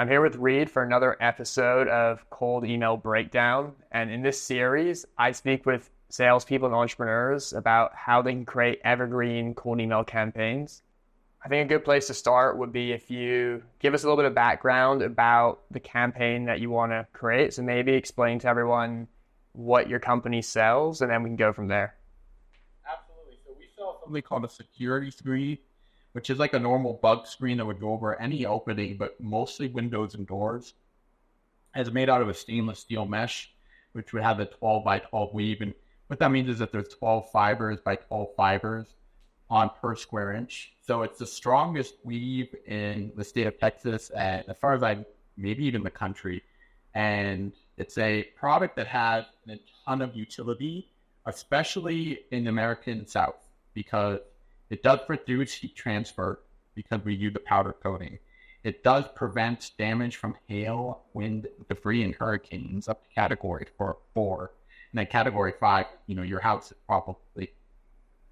I'm here with Reed for another episode of Cold Email Breakdown. And in this series, I speak with salespeople and entrepreneurs about how they can create evergreen cold email campaigns. I think a good place to start would be if you give us a little bit of background about the campaign that you want to create. So maybe explain to everyone what your company sells, and then we can go from there. Absolutely. So we sell something called a security screen, which is like a normal bug screen that would go over any opening, but mostly windows and doors. It's made out of a stainless steel mesh, which would have a 12 by 12 weave. And what that means is that there's 12 fibers by 12 fibers on per square inch. So it's the strongest weave in the state of Texas, and as far as maybe even the country. And it's a product that has a ton of utility, especially in the American South, because it does reduce heat transfer because we use the powder coating. It does prevent damage from hail, wind, debris, and hurricanes up to category 4. And then category 5, your house is probably,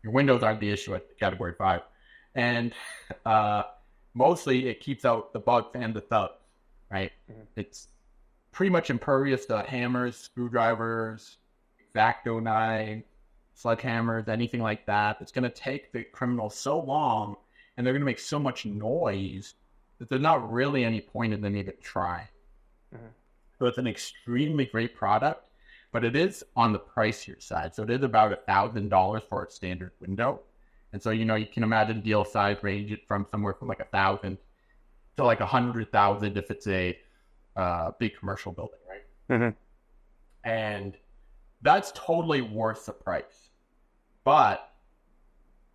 your windows aren't the issue at category 5. And mostly it keeps out the bugs and the thugs, right? Mm-hmm. It's pretty much impervious to hammers, screwdrivers, X-Acto knives, sledgehammers, anything like that. It's going to take the criminals so long, and they're going to make so much noise that there's not really any point in them even trying. Mm-hmm. So it's an extremely great product, but it is on the pricier side. So it is about $1,000 for a standard window. And so, you can imagine deal size range it from somewhere from like 1,000 to like 100,000 if it's a big commercial building, right? Mm-hmm. And that's totally worth the price. But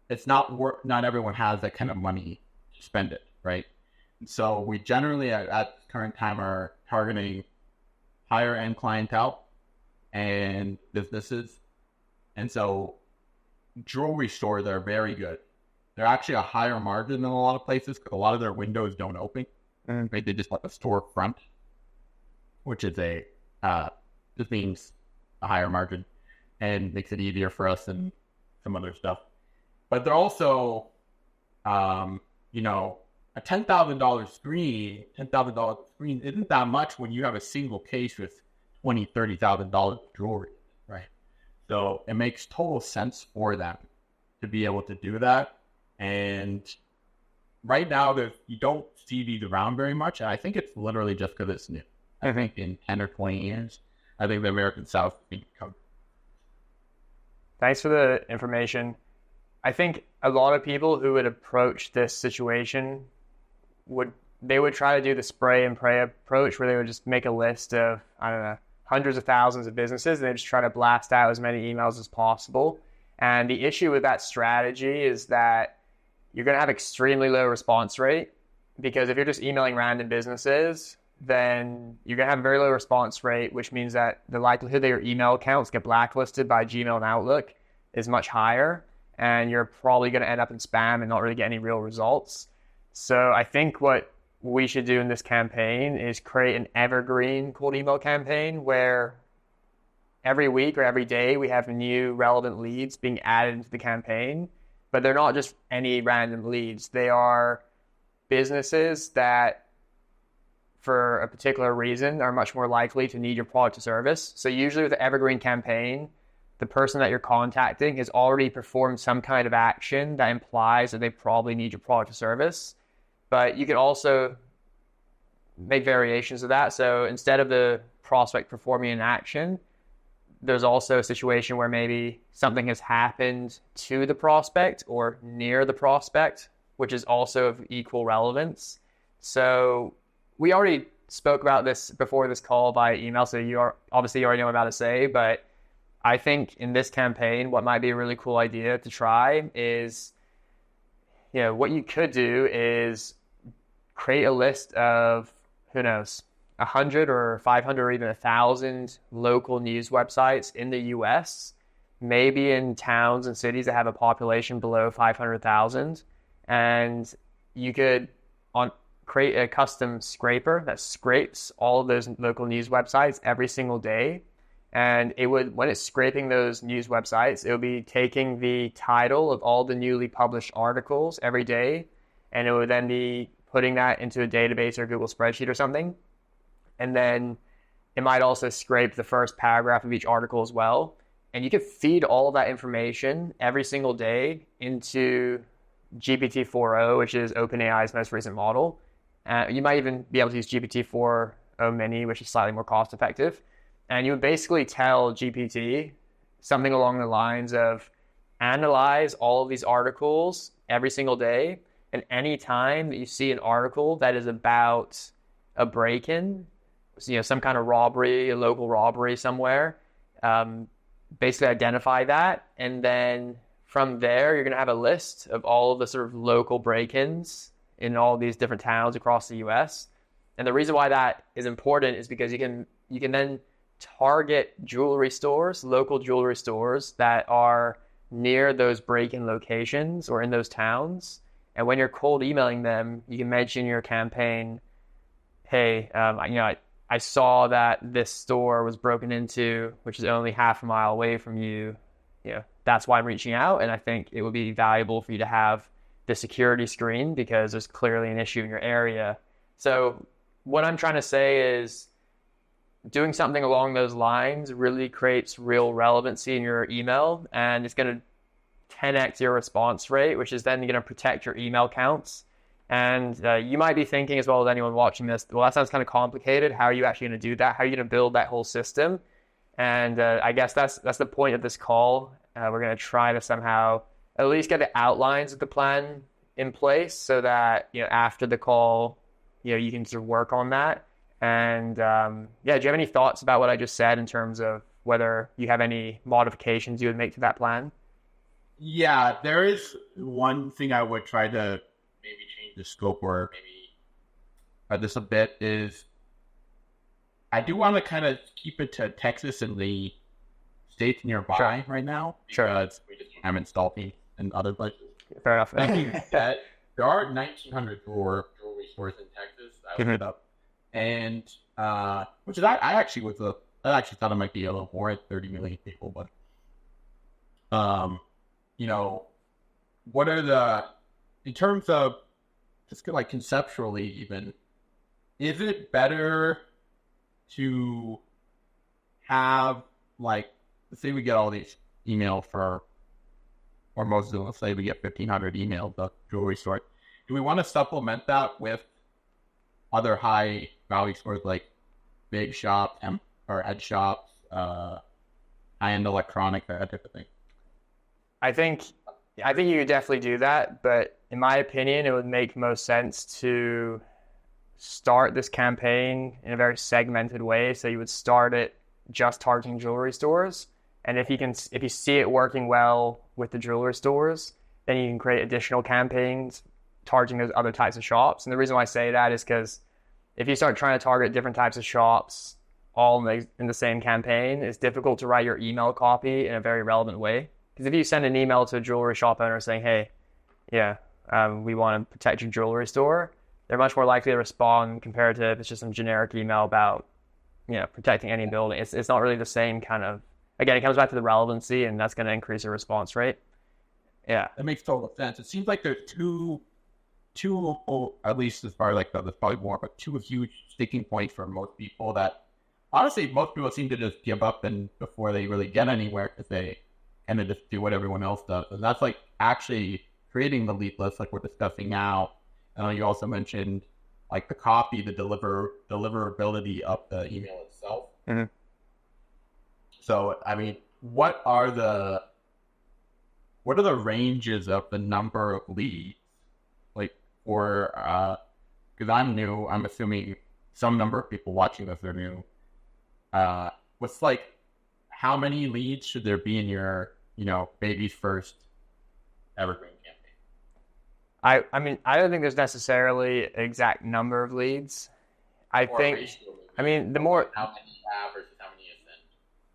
it's not everyone has that kind of money to spend it, right? And so we generally at the current time are targeting higher end clientele and businesses. And so jewelry stores are very good. They're actually a higher margin than a lot of places because a lot of their windows don't open. Mm-hmm. Right? They just let the store front, which is just means a higher margin and makes it easier for us and some other stuff. But they're also, a $10,000 screen isn't that much when you have a single case with $20,000, $30,000 of jewelry, right? So it makes total sense for them to be able to do that. And right now, you don't see these around very much. And I think it's literally just because it's new. I think in 10 or 20 years, I think the American South will become. Thanks for the information. I think a lot of people who would approach this situation would try to do the spray and pray approach where they would just make a list of, hundreds of thousands of businesses, and they just try to blast out as many emails as possible. And the issue with that strategy is that you're going to have extremely low response rate, because if you're just emailing random businesses, then you're going to have a very low response rate, which means that the likelihood that your email accounts get blacklisted by Gmail and Outlook is much higher, and you're probably going to end up in spam and not really get any real results. So I think what we should do in this campaign is create an evergreen cold email campaign where every week or every day we have new relevant leads being added into the campaign, but they're not just any random leads. They are businesses that, for a particular reason, are much more likely to need your product or service. So usually with the evergreen campaign, the person that you're contacting has already performed some kind of action that implies that they probably need your product or service. But you can also make variations of that. So instead of the prospect performing an action, there's also a situation where maybe something has happened to the prospect or near the prospect, which is also of equal relevance. So we already spoke about this before this call by email, so you already know what I'm about to say, but I think in this campaign, what might be a really cool idea to try is, what you could do is create a list of, 100 or 500 or even 1,000 local news websites in the US, maybe in towns and cities that have a population below 500,000, and you could create a custom scraper that scrapes all of those local news websites every single day. And it would, when it's scraping those news websites, it would be taking the title of all the newly published articles every day, and it would then be putting that into a database or Google spreadsheet or something. And then it might also scrape the first paragraph of each article as well. And you could feed all of that information every single day into GPT-4o, which is OpenAI's most recent model. You might even be able to use GPT-4o Mini, which is slightly more cost effective. And you would basically tell GPT something along the lines of analyze all of these articles every single day. And any time that you see an article that is about a break-in, some kind of robbery, a local robbery somewhere, basically identify that. And then from there, you're going to have a list of all of the sort of local break-ins in all these different towns across the US. And the reason why that is important is because you can then target jewelry stores, local jewelry stores that are near those break-in locations or in those towns. And when you're cold emailing them, you can mention your campaign, hey, I saw that this store was broken into, which is only half a mile away from you. That's why I'm reaching out. And I think it would be valuable for you to have the security screen because there's clearly an issue in your area. So what I'm trying to say is doing something along those lines really creates real relevancy in your email, and it's going to 10x your response rate, which is then going to protect your email counts. And you might be thinking as well as anyone watching this, well, that sounds kind of complicated. How are you actually going to do that? How are you going to build that whole system? And I guess that's the point of this call. We're going to try to somehow at least get the outlines of the plan in place so that, after the call, you can sort of work on that. And do you have any thoughts about what I just said in terms of whether you have any modifications you would make to that plan? Yeah, there is one thing I would try to maybe change the scope or maybe this a bit is I do want to kind of keep it to Texas and the states nearby right now because we just haven't installed it in other places. Fair enough. That being said, there are 1,900 jewelry stores in Texas. I looked it up, and which is I actually thought it might be a little more at 30 million people, but what are in terms of just like conceptually even, is it better to have let's say we get all these emails or most of them, let's say we get 1,500 emails of jewelry store. Do we want to supplement that with other high value stores like big shops or head shops, high-end electronics, that type of thing? I think you could definitely do that, but in my opinion, it would make most sense to start this campaign in a very segmented way. So you would start it just targeting jewelry stores, and if you see it working well with the jewelry stores, then you can create additional campaigns targeting those other types of shops. And the reason why I say that is because if you start trying to target different types of shops all in the same campaign, it's difficult to write your email copy in a very relevant way. Because if you send an email to a jewelry shop owner saying, hey, we want to protect your jewelry store, they're much more likely to respond compared to if it's just some generic email about protecting any building. It's not really the same kind of, again, it comes back to the relevancy, and that's going to increase your response rate. Yeah. That makes total sense. It seems like there's two, at least as far as there's probably more, but two huge sticking points for most people that, honestly, most people seem to just give up before they really get anywhere because they kind of just do what everyone else does. And that's actually creating the lead list like we're discussing now. And you also mentioned the copy, the deliverability of the email itself. Mm-hmm. So, I mean, what are the ranges of the number of leads? Because I'm new, I'm assuming some number of people watching this are new. What's how many leads should there be in your, baby's first evergreen campaign? I mean, I don't think there's necessarily an exact number of leads. The more, how many you have versus how many you send.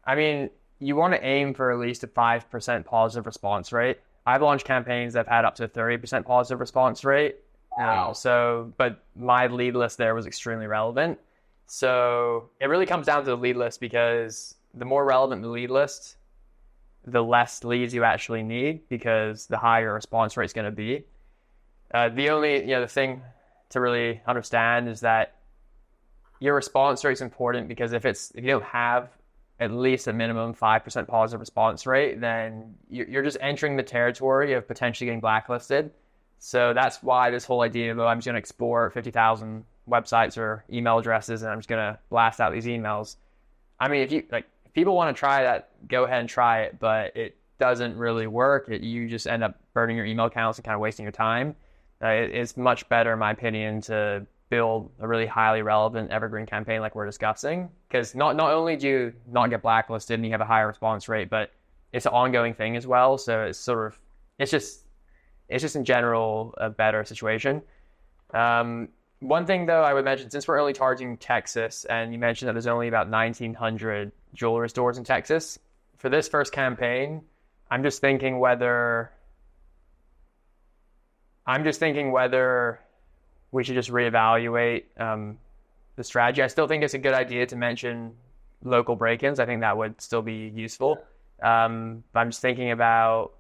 I mean, you want to aim for at least a 5% positive response rate. I've launched campaigns that have had up to a 30% positive response rate. Wow. But my lead list there was extremely relevant. So it really comes down to the lead list, because the more relevant the lead list, the less leads you actually need, because the higher response rate is going to be. The to really understand is that your response rate is important, because if you don't have at least a minimum 5% positive response rate, then you're just entering the territory of potentially getting blacklisted. So that's why this whole idea of, I'm just going to explore 50,000 websites or email addresses and I'm just going to blast out these emails. I mean, if people want to try that, go ahead and try it, but it doesn't really work. You just end up burning your email accounts and kind of wasting your time. It's much better, in my opinion, to build a really highly relevant evergreen campaign like we're discussing, because not only do you not get blacklisted and you have a higher response rate, but it's an ongoing thing as well. So it's just in general a better situation. One thing though I would mention, since we're only targeting Texas, and you mentioned that there's only about 1,900 jewelry stores in Texas, for this first campaign, I'm just thinking whether we should just reevaluate the strategy. I still think it's a good idea to mention local break-ins. I think that would still be useful. But I'm just thinking about,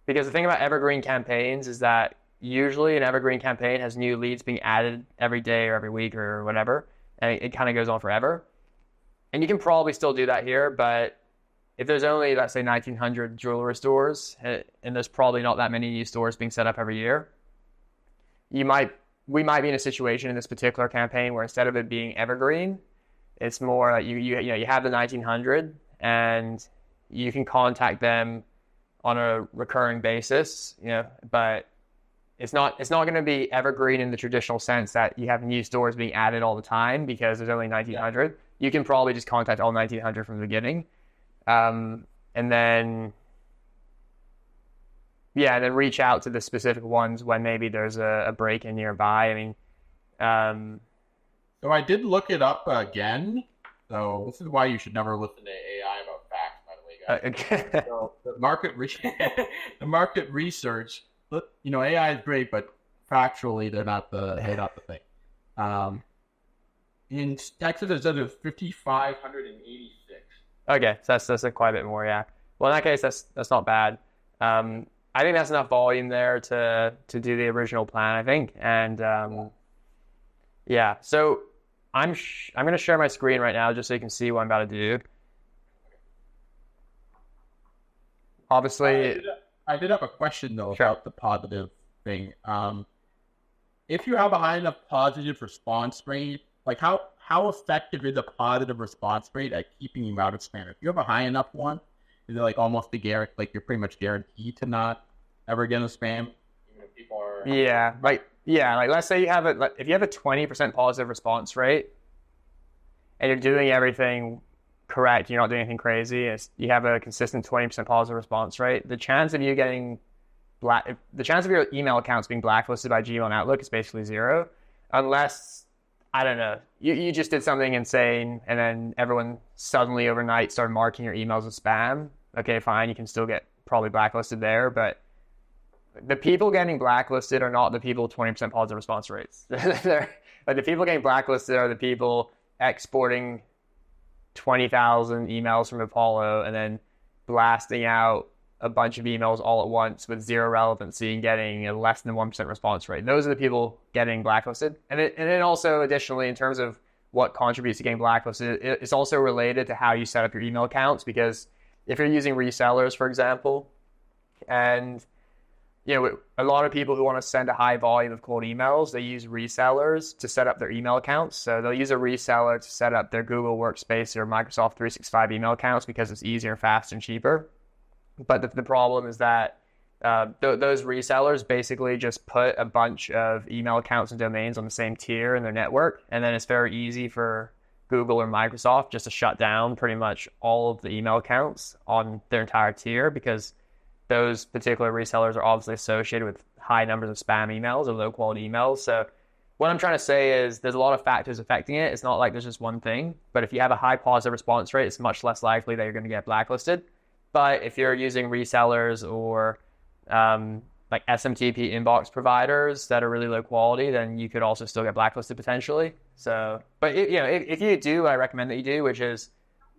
because the thing about evergreen campaigns is that usually an evergreen campaign has new leads being added every day or every week or whatever, and it kind of goes on forever. And you can probably still do that here, but if there's only, let's say, 1,900 jewelry stores, and there's probably not that many new stores being set up every year, we might be in a situation in this particular campaign where instead of it being evergreen, it's more like you have the 1,900 and you can contact them on a recurring basis, but it's not going to be evergreen in the traditional sense that you have new stores being added all the time, because there's only 1,900. Yeah. You can probably just contact all 1,900 from the beginning, and then reach out to the specific ones when maybe there's a break-in nearby. I mean, so I did look it up again. So this is why you should never listen to AI about facts, by the way, guys. So the market research, AI is great, but factually they're not the thing. In Texas, it says it's 5,586. Okay, so that's quite a bit more, yeah. Well, in that case, that's not bad. I think that's enough volume there to do the original plan, I think. And yeah, so I'm going to share my screen right now just so you can see what I'm about to do. Obviously, I did have a question though about the positive thing. If you have a high enough positive response rate, like how effective is a positive response rate at keeping you out of spam? If you have a high enough one, is it like almost like you're pretty much guaranteed to not ever get a spam? Even if people are like let's say if you have a 20% positive response rate and you're doing everything correct, you're not doing anything crazy, you have a consistent 20% positive response rate, the chance of your email accounts being blacklisted by Gmail and Outlook is basically zero, unless, I don't know, you just did something insane and then everyone suddenly overnight started marking your emails as spam. Okay, fine, you can still get probably blacklisted there, but the people getting blacklisted are not the people with 20% positive response rates. Like, the people getting blacklisted are the people exporting 20,000 emails from Apollo and then blasting out a bunch of emails all at once with zero relevancy and getting a less than 1% response rate. Those are the people getting blacklisted. And then also, additionally, in terms of what contributes to getting blacklisted, it's also related to how you set up your email accounts, because if you're using resellers, for example, and a lot of people who want to send a high volume of cold emails, they use resellers to set up their email accounts. So they'll use a reseller to set up their Google Workspace or Microsoft 365 email accounts because it's easier, faster, and cheaper. But the problem is that those resellers basically just put a bunch of email accounts and domains on the same tier in their network, and then it's very easy for Google or Microsoft just to shut down pretty much all of the email accounts on their entire tier, because those particular resellers are obviously associated with high numbers of spam emails or low quality emails. So what I'm trying to say is there's a lot of factors affecting it. It's not like there's just one thing, but if you have a high positive response rate, it's much less likely that you're going to get blacklisted. But if you're using resellers or like SMTP inbox providers that are really low quality, then you could also still get blacklisted potentially. So, but if you do what I recommend that you do, which is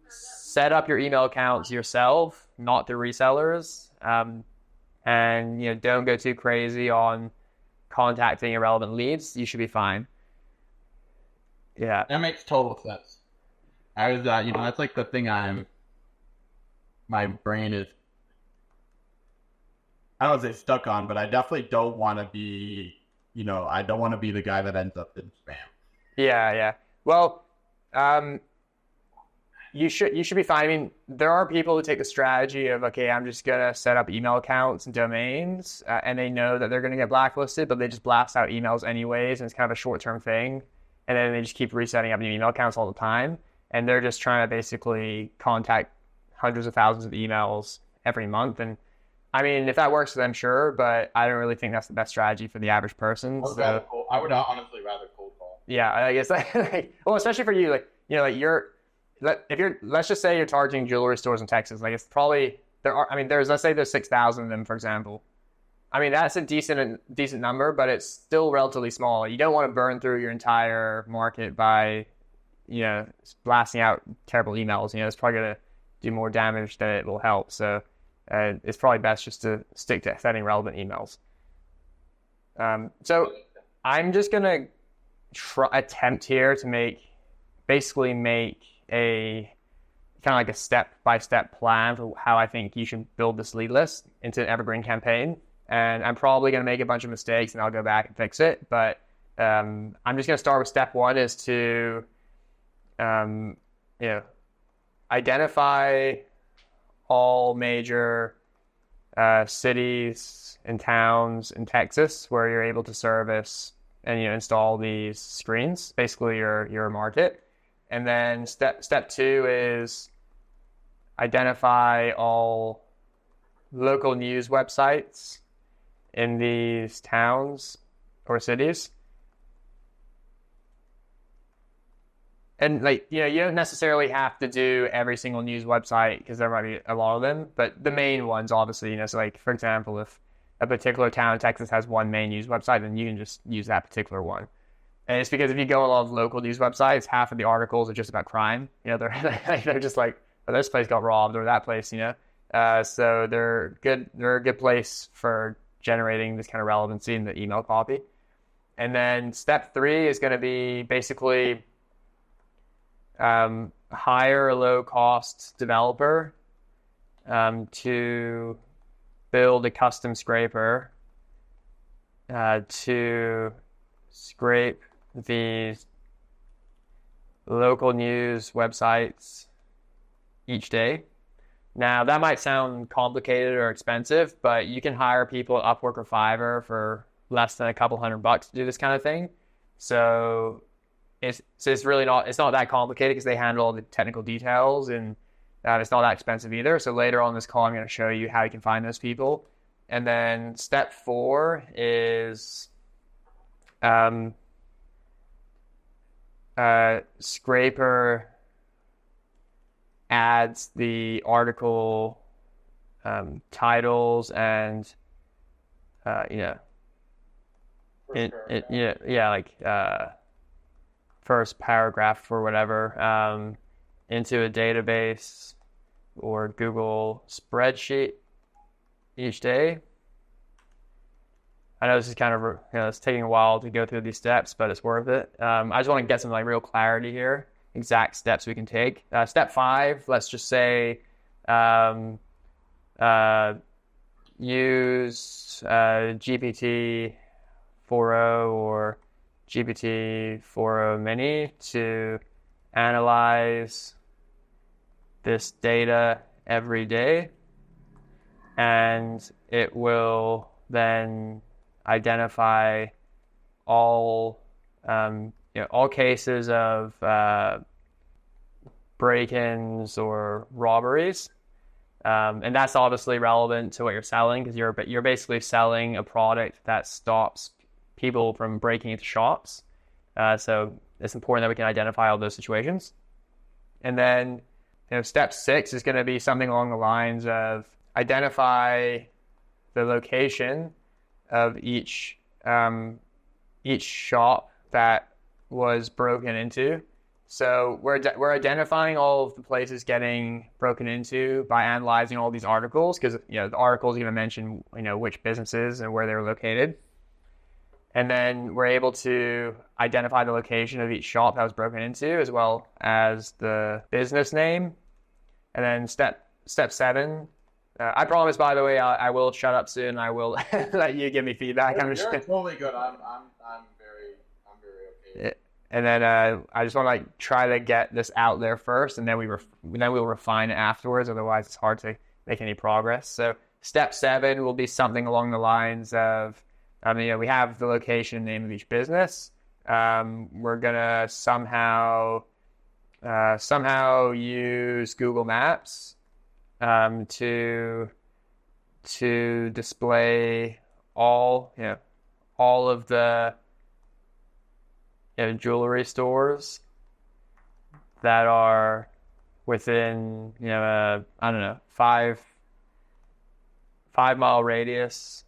set up your email accounts yourself, not through resellers, and don't go too crazy on contacting irrelevant leads, you should be fine. Yeah. That makes total sense. I was, that's like the thing my brain is, I don't want to say stuck on, but I definitely don't want to be, I don't want to be the guy that ends up in spam. Yeah. Well, you should be fine. I mean, there are people who take the strategy of, okay, I'm just gonna set up email accounts and domains, and they know that they're gonna get blacklisted, but they just blast out emails anyways, and it's kind of a short-term thing, and then they just keep resetting up new email accounts all the time, and they're just trying to basically contact hundreds of thousands of emails every month. And I mean, if that works for them, sure, but I don't really think that's the best strategy for the average person. I would honestly rather cold call. Yeah, I guess well, especially for you, let's just say you're targeting jewelry stores in Texas. Like, it's probably let's say there's 6,000 of them, for example. I mean, that's a decent number, but it's still relatively small. You don't want to burn through your entire market by, blasting out terrible emails. It's probably going to do more damage than it will help. So it's probably best just to stick to sending relevant emails. So I'm just going to attempt here to make a kind of like a step-by-step plan for how I think you should build this lead list into an evergreen campaign. And I'm probably going to make a bunch of mistakes and I'll go back and fix it. But I'm just going to start with step one, is to identify all major cities and towns in Texas where you're able to service and install these screens, basically your market. And then step two is identify all local news websites in these towns or cities. And you don't necessarily have to do every single news website, because there might be a lot of them, but the main ones, obviously, so like, for example, if a particular town in Texas has one main news website, then you can just use that particular one. And it's because if you go on a lot of local news websites, half of the articles are just about crime. They're just like, oh, this place got robbed, or that place, so they're good. They're a good place for generating this kind of relevancy in the email copy. And then step three is going to be basically hire a low-cost developer to build a custom scraper to scrape these local news websites each day. Now, that might sound complicated or expensive, but you can hire people at Upwork or Fiverr for less than a couple $100 to do this kind of thing. So it's really not that complicated, because they handle all the technical details, and it's not that expensive either. So later on in this call, I'm going to show you how you can find those people. And then step four is scraper adds the article titles and first paragraph or whatever into a database or Google spreadsheet each day. I know this is kind of, it's taking a while to go through these steps, but it's worth it. I just want to get some real clarity here, exact steps we can take. Step 5, let's just say use GPT 4.0 or GPT 4.0 mini to analyze this data every day, and it will then identify all cases of break-ins or robberies, and that's obviously relevant to what you're selling, because you're basically selling a product that stops people from breaking into shops. So it's important that we can identify all those situations. And then step 6 is going to be something along the lines of identify the location of each shop that was broken into. So we're identifying all of the places getting broken into by analyzing all these articles, because the articles are going to mention which businesses and where they're located. And then we're able to identify the location of each shop that was broken into, as well as the business name. And then step 7. I promise, by the way, I will shut up soon. I will let you give me feedback. You're totally good. I'm very okay. And then I just want to like try to get this out there first, and then we'll refine it afterwards. Otherwise, it's hard to make any progress. So step 7 will be something along the lines of, we have the location and name of each business. We're gonna somehow use Google Maps to display all of the jewelry stores that are within I don't know 5-mile radius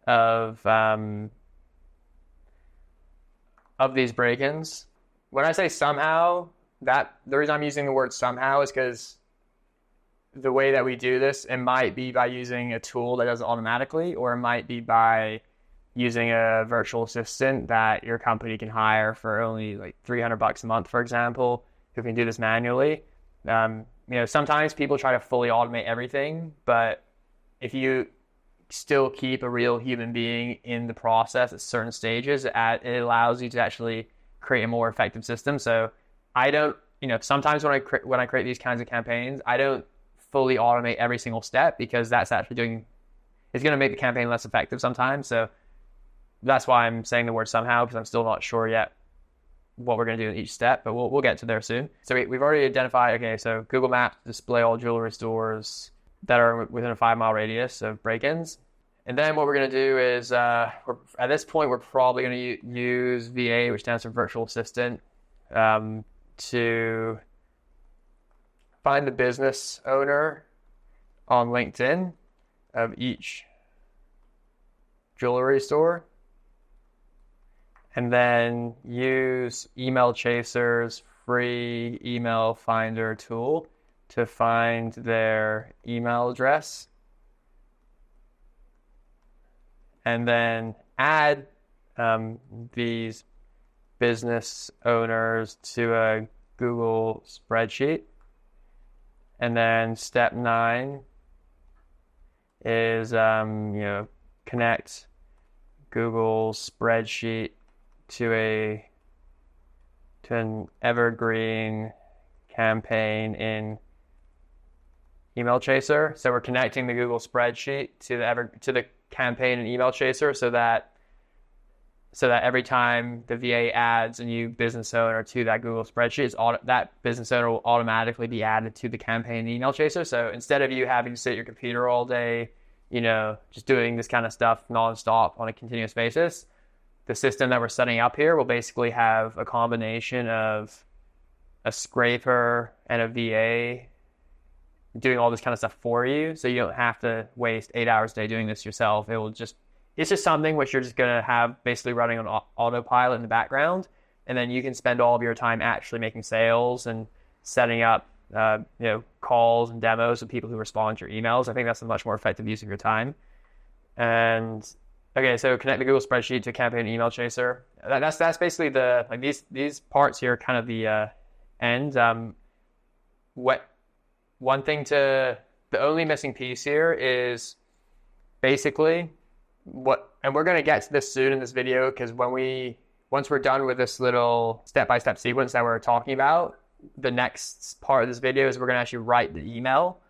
of these break-ins. When I say somehow, the reason I'm using the word somehow is because the way that we do this, it might be by using a tool that does it automatically, or it might be by using a virtual assistant that your company can hire for only like $300 a month, for example, who can do this manually. Sometimes people try to fully automate everything, but if you still keep a real human being in the process at certain stages, it allows you to actually create a more effective system. So I don't, sometimes when I create these kinds of campaigns, I don't fully automate every single step, because that's actually it's going to make the campaign less effective sometimes. So that's why I'm saying the word somehow, because I'm still not sure yet what we're going to do in each step, but we'll get to there soon. So we've already identified, okay, so Google Maps display all jewelry stores that are within a 5-mile radius of break-ins. And then what we're going to do is, at this point, we're probably going to use VA, which stands for Virtual Assistant, to find the business owner on LinkedIn of each jewelry store, and then use Email Chaser's free email finder tool to find their email address, and then add these business owners to a Google spreadsheet. And then step 9 is connect Google spreadsheet to an evergreen campaign in Email Chaser. So we're connecting the Google spreadsheet to the campaign in Email Chaser, so that every time the VA adds a new business owner to that Google spreadsheet, that business owner will automatically be added to the campaign in Email Chaser. So instead of you having to sit at your computer all day, just doing this kind of stuff nonstop on a continuous basis, the system that we're setting up here will basically have a combination of a scraper and a VA doing all this kind of stuff for you, so you don't have to waste 8 hours a day doing this yourself. It's just something which you're just going to have basically running on autopilot in the background, and then you can spend all of your time actually making sales and setting up calls and demos with people who respond to your emails. I think that's a much more effective use of your time. And okay, so connect the Google spreadsheet to a campaign email chaser. That's basically these parts here are kind of the end. The only missing piece here is basically and we're going to get to this soon in this video, because once we're done with this little step-by-step sequence that we're talking about, the next part of this video is we're going to actually write the email.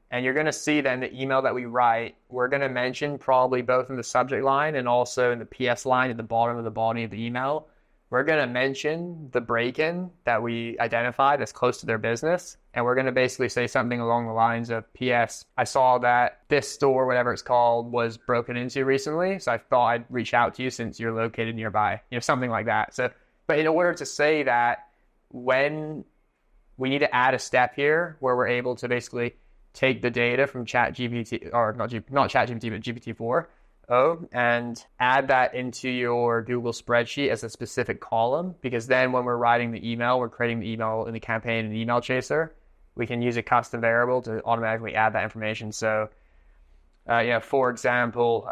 And you're going to see then the email that we write, we're going to mention probably both in the subject line and also in the PS line at the bottom of the body of the email. We're going to mention the break-in that we identified that's close to their business. And we're going to basically say something along the lines of, PS, I saw that this store, whatever it's called, was broken into recently. So I thought I'd reach out to you since you're located nearby, something like that. So, but in order to say that, when we need to add a step here where we're able to basically take the data from ChatGPT, or not ChatGPT, but GPT-4, and add that into your Google spreadsheet as a specific column, because then when we're writing the email, we're creating the email in the campaign in Email Chaser, we can use a custom variable to automatically add that information. So, for example,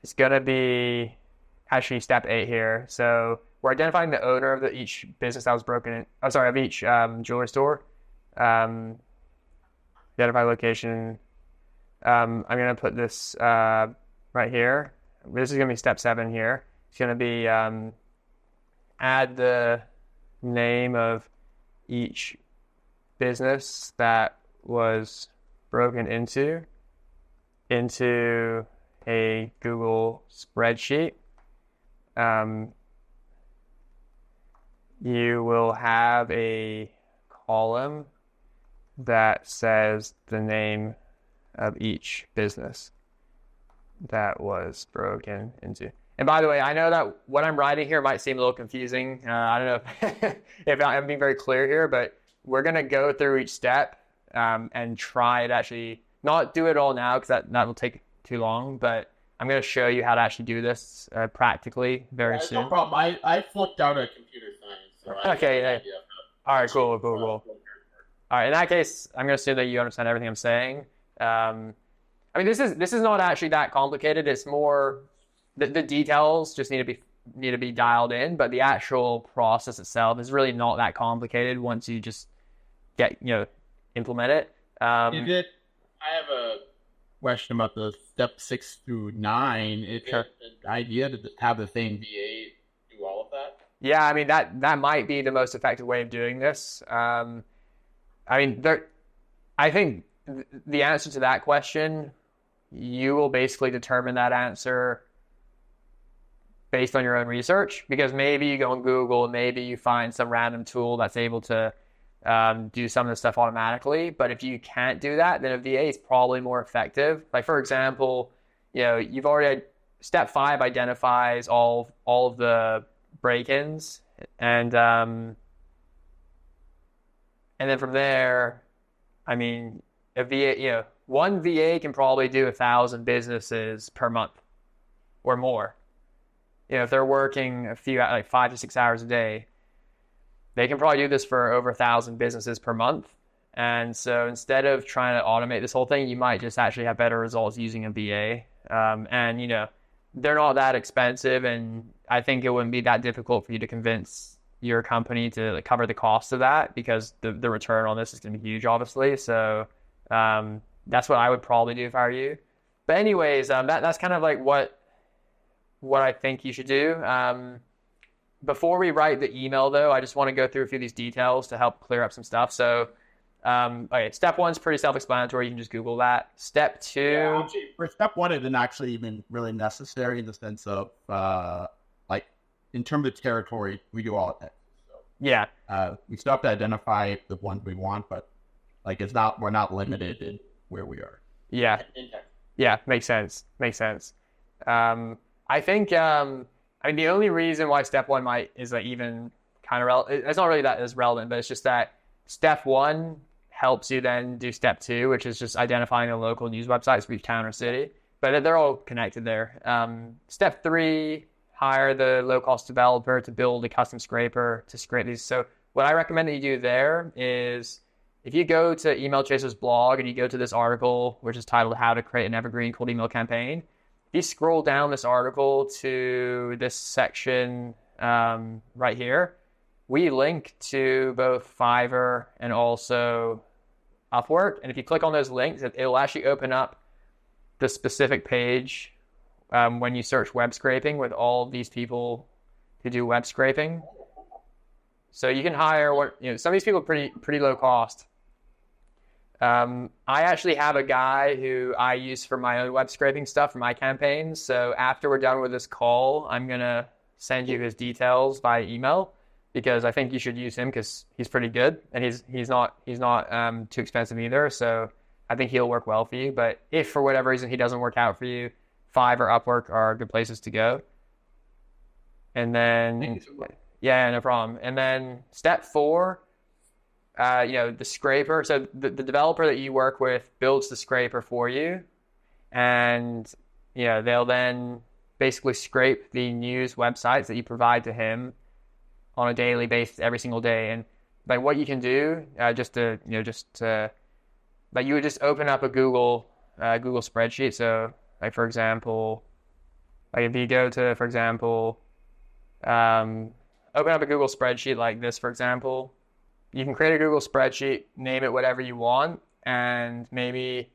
it's going to be actually step 8 here. So we're identifying the owner of each business that was broken in. Oh, sorry, of each jewelry store. Identify location. I'm going to put this right here. This is going to be step 7 here. It's going to be add the name of each business that was broken into a Google spreadsheet. You will have a column that says the name of each business that was broken into. And by the way, I know that what I'm writing here might seem a little confusing. I don't know if I'm being very clear here, but we're going to go through each step and try to actually not do it all now because that will take too long, but I'm going to show you how to actually do this practically very soon. No problem. I flipped out at computer science. So okay. All right, cool. All right, in that case, I'm going to assume that you understand everything I'm saying. I mean, this is not actually that complicated. It's more the details just need to be dialed in, but the actual process itself is really not that complicated once you just implement it. I have a question about the step 6 through 9. Is it an idea to have the same VA do all of that? Yeah, I mean that might be the most effective way of doing this. I think the answer to that question, you will basically determine that answer based on your own research, because maybe you go on Google and maybe you find some random tool that's able to do some of the stuff automatically. But if you can't do that, then a VA is probably more effective. Like, for example, you've already step 5 identifies all of the break-ins, and then from there, I mean, a VA, one VA can probably do 1,000 businesses per month or more. If they're working like 5 to 6 hours a day, they can probably do this for over 1,000 businesses per month. And so instead of trying to automate this whole thing, you might just actually have better results using a VA. And they're not that expensive, and I think it wouldn't be that difficult for you to convince your company to cover the cost of that, because the return on this is going to be huge, obviously. So that's what I would probably do if I were you. But anyways, that's kind of like what I think you should do. Before we write the email, though, I just want to go through a few of these details to help clear up some stuff. So, okay, step 1 is pretty self-explanatory. You can just Google that. Step 2... Yeah, actually, for step 1, it isn't actually even really necessary in the sense of, in terms of territory, we do all of that. So, yeah. We still have to identify the ones we want, but we're not limited in where we are. Yeah. Yeah, makes sense. I think, the only reason why step 1 is like even kind of relevant, it's not really that as relevant, but it's just that step 1 helps you then do step 2, which is just identifying the local news websites for each town or city. But they're all connected there. Step 3, hire the low-cost developer to build a custom scraper to scrape these. So what I recommend that you do there is, if you go to Email Chaser's blog and you go to this article, which is titled How to Create an Evergreen Cold Email Campaign, if you scroll down this article to this section right here, we link to both Fiverr and also Upwork. And if you click on those links, it will actually open up the specific page when you search web scraping with all of these people who do web scraping. So you can hire some of these people are pretty low cost. I actually have a guy who I use for my own web scraping stuff for my campaigns. So after we're done with this call, I'm going to send you his details by email, because I think you should use him because he's pretty good, and he's not too expensive either. So I think he'll work well for you. But if for whatever reason he doesn't work out for you, Fiverr or Upwork are good places to go. And then, yeah, no problem. And then step 4, the scraper. So the developer that you work with builds the scraper for you, and they'll then basically scrape the news websites that you provide to him on a daily basis every single day. And like what you can do, like you would just open up a Google spreadsheet. So like, for example, Like if you go to, for example, open up a Google spreadsheet like this, for example, you can create a Google spreadsheet, name it whatever you want, and maybe,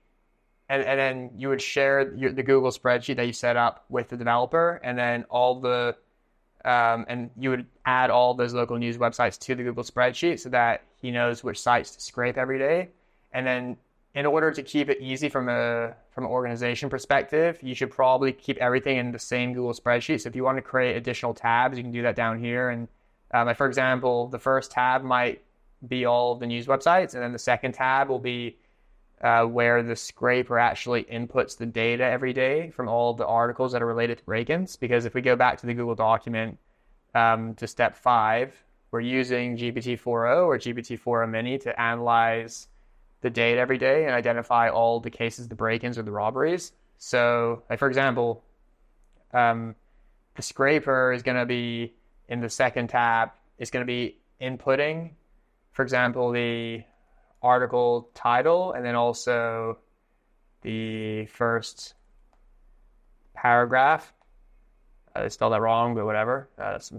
and then you would share the Google spreadsheet that you set up with the developer, and then and you would add all those local news websites to the Google spreadsheet so that he knows which sites to scrape every day. And then in order to keep it easy from an organization perspective, you should probably keep everything in the same Google spreadsheet. So if you want to create additional tabs, you can do that down here. And like for example, the first tab might be all of the news websites, and then the second tab will be where the scraper actually inputs the data every day from all of the articles that are related to break-ins. Because if we go back to the Google document to step 5, we're using GPT-4o or GPT-4o mini to analyze the data every day and identify all the cases, the break-ins or the robberies. So like for example, the scraper is going to be in the second tab, it's going to be inputting, for example, the article title and then also the first paragraph. I spelled that wrong, but whatever. But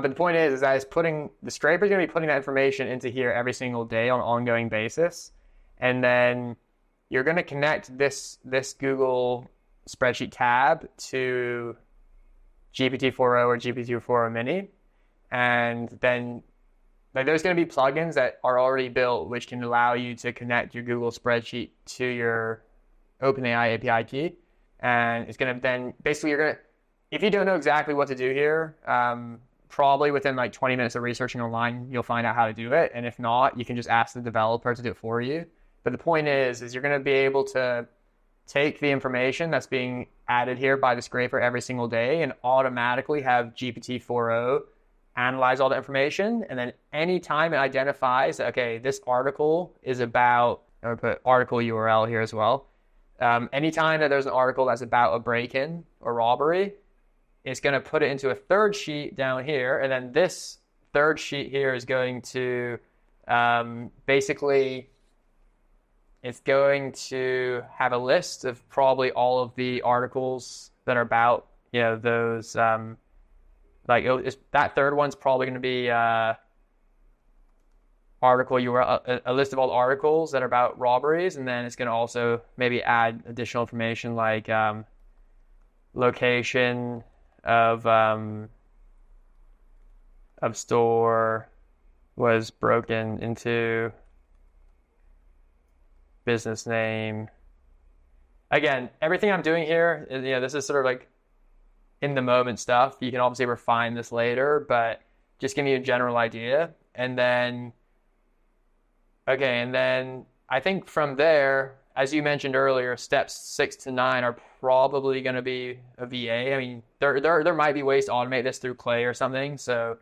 the point is that the scraper is going to be putting that information into here every single day on an ongoing basis. And then you're going to connect this Google spreadsheet tab to GPT-4o or GPT-4o mini. And then like there's going to be plugins that are already built which can allow you to connect your Google spreadsheet to your OpenAI API key. And it's going to then basically if you don't know exactly what to do here, probably within like 20 minutes of researching online, you'll find out how to do it. And if not, you can just ask the developer to do it for you. But the point is you're going to be able to take the information that's being added here by the scraper every single day and automatically have GPT-4o analyze all the information. And then anytime it identifies, okay, this article is about, I'm going to put article URL here as well. Anytime that there's an article that's about a break-in or robbery, it's going to put it into a third sheet down here. And then this third sheet here is going to basically, it's going to have a list of probably all of the articles that are about, those, that third one's probably going to be article URL, a list of all the articles that are about robberies. And then it's going to also maybe add additional information like location of store was broken into, business name. Again, everything I'm doing here is, this is sort of like in the moment stuff. You can obviously refine this later, but just give you a general idea. And then I think from there, as you mentioned earlier, steps 6 to 9 are probably going to be a VA. I mean, there might be ways to automate this through Clay or something, so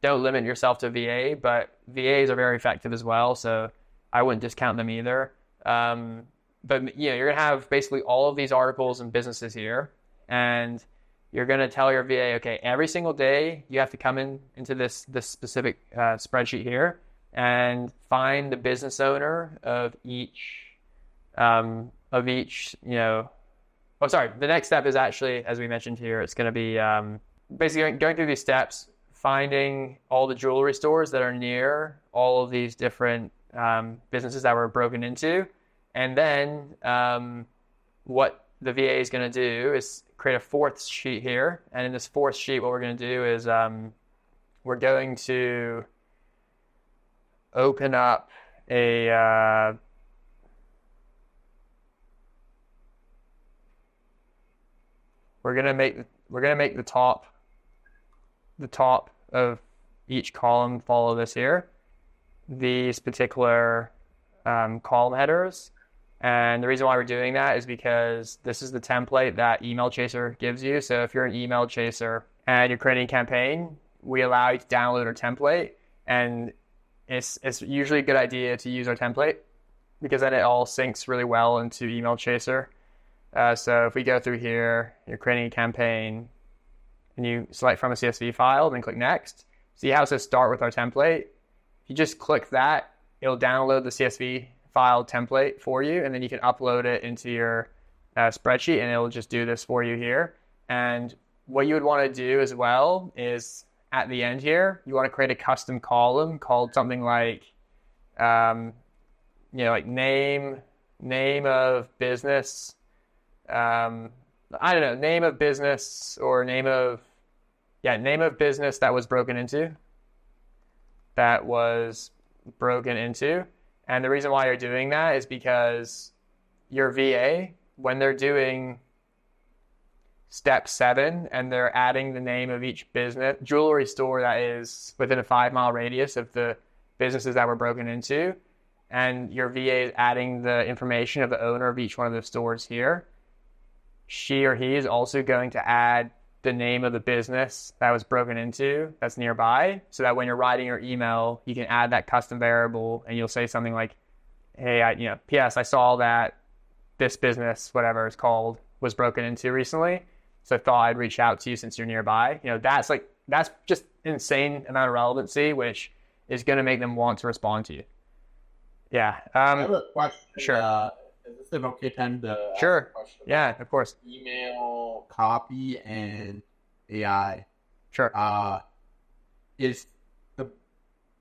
don't limit yourself to VA, but VAs are very effective as well, so I wouldn't discount them either. But you're going to have basically all of these articles and businesses here, and you're going to tell your VA, okay, every single day you have to come into this specific spreadsheet here and find the business owner of each, the next step is actually, as we mentioned here, it's going to be basically going through these steps, finding all the jewelry stores that are near all of these different businesses that were broken into. And then what the VA is going to do is create a fourth sheet here. And in this fourth sheet, what we're going to do is we're going to open up a we're going to make the top of each column follow this here, these particular column headers. And the reason why we're doing that is because this is the template that Email Chaser gives you. So if you're an email chaser and you're creating a campaign, we allow you to download our template. And it's usually a good idea to use our template because then it all syncs really well into Email Chaser. So if we go through here, you're creating a campaign and you select from a CSV file, then click next. See how it says start with our template? If you just click that, it'll download the CSV file template for you, and then you can upload it into your spreadsheet, and it'll just do this for you here. And what you would want to do as well is at the end here, you want to create a custom column called something like, um, like name of business. I don't know, name of business or name of business that was broken into. And the reason why you're doing that is because your VA, when they're doing step 7 and they're adding the name of each business, jewelry store that is within a 5-mile radius of the businesses that were broken into, and your VA is adding the information of the owner of each one of those stores here, she or he is also going to add the name of the business that was broken into that's nearby, so that when you're writing your email, you can add that custom variable and you'll say something like, hey, P.S. I saw that this business, whatever it's called, was broken into recently, so I thought I'd reach out to you since you're nearby. That's just insane amount of relevancy, which is going to make them want to respond to you. Yeah. I have a question. Sure. Is this an okay time to Sure. ask a question? Yeah, of course. Email, copy, and AI. Sure. Is the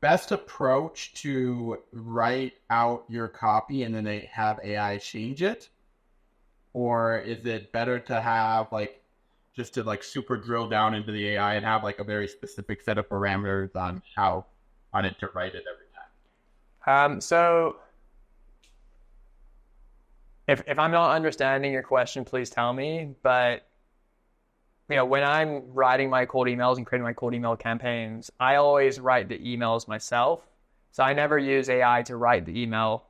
best approach to write out your copy and then they have AI change it? Or is it better to have just to super drill down into the AI and have a very specific set of parameters on it to write it every time? So if I'm not understanding your question, please tell me. But when I'm writing my cold emails and creating my cold email campaigns, I always write the emails myself. So I never use AI to write the email.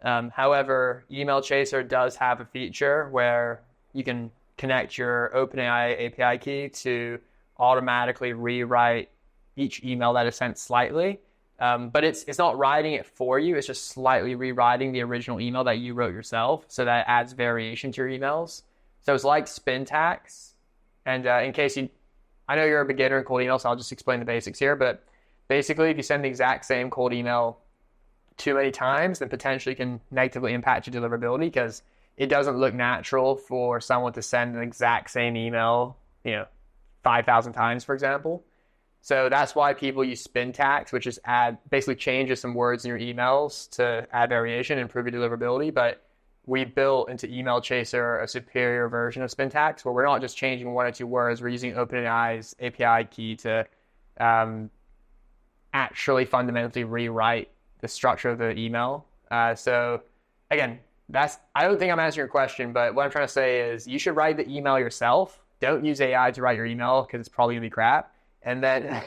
However, Email Chaser does have a feature where you can connect your OpenAI API key to automatically rewrite each email that is sent slightly. But it's not writing it for you. It's just slightly rewriting the original email that you wrote yourself. So that adds variation to your emails. So it's like syntax. And in case I know you're a beginner in cold email, so I'll just explain the basics here. But basically, if you send the exact same cold email too many times, then potentially can negatively impact your deliverability, because it doesn't look natural for someone to send an exact same email, 5,000 times, for example. So that's why people use syntax, which is basically changes some words in your emails to add variation and improve your deliverability. But we built into Email Chaser a superior version of syntax where we're not just changing 1 or 2 words. We're using OpenAI's API key to actually fundamentally rewrite the structure of the email. So again, I don't think I'm answering your question, but what I'm trying to say is you should write the email yourself. Don't use AI to write your email because it's probably gonna be crap. And then,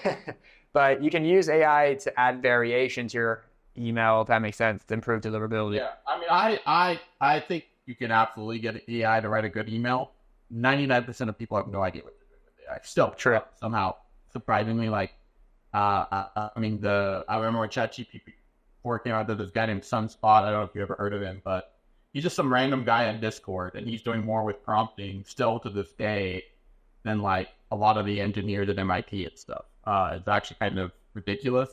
but you can use AI to add variation to your email, if that makes sense, to improve deliverability. Yeah, I think you can absolutely get AI to write a good email. 99% of people have no idea what they're doing with AI. Still, true. Somehow, surprisingly, I remember when ChatGPT 4 came out, there's this guy named Sunspot. I don't know if you ever heard of him, but he's just some random guy on Discord, and he's doing more with prompting still to this day than a lot of the engineers at MIT and stuff. It's actually kind of ridiculous.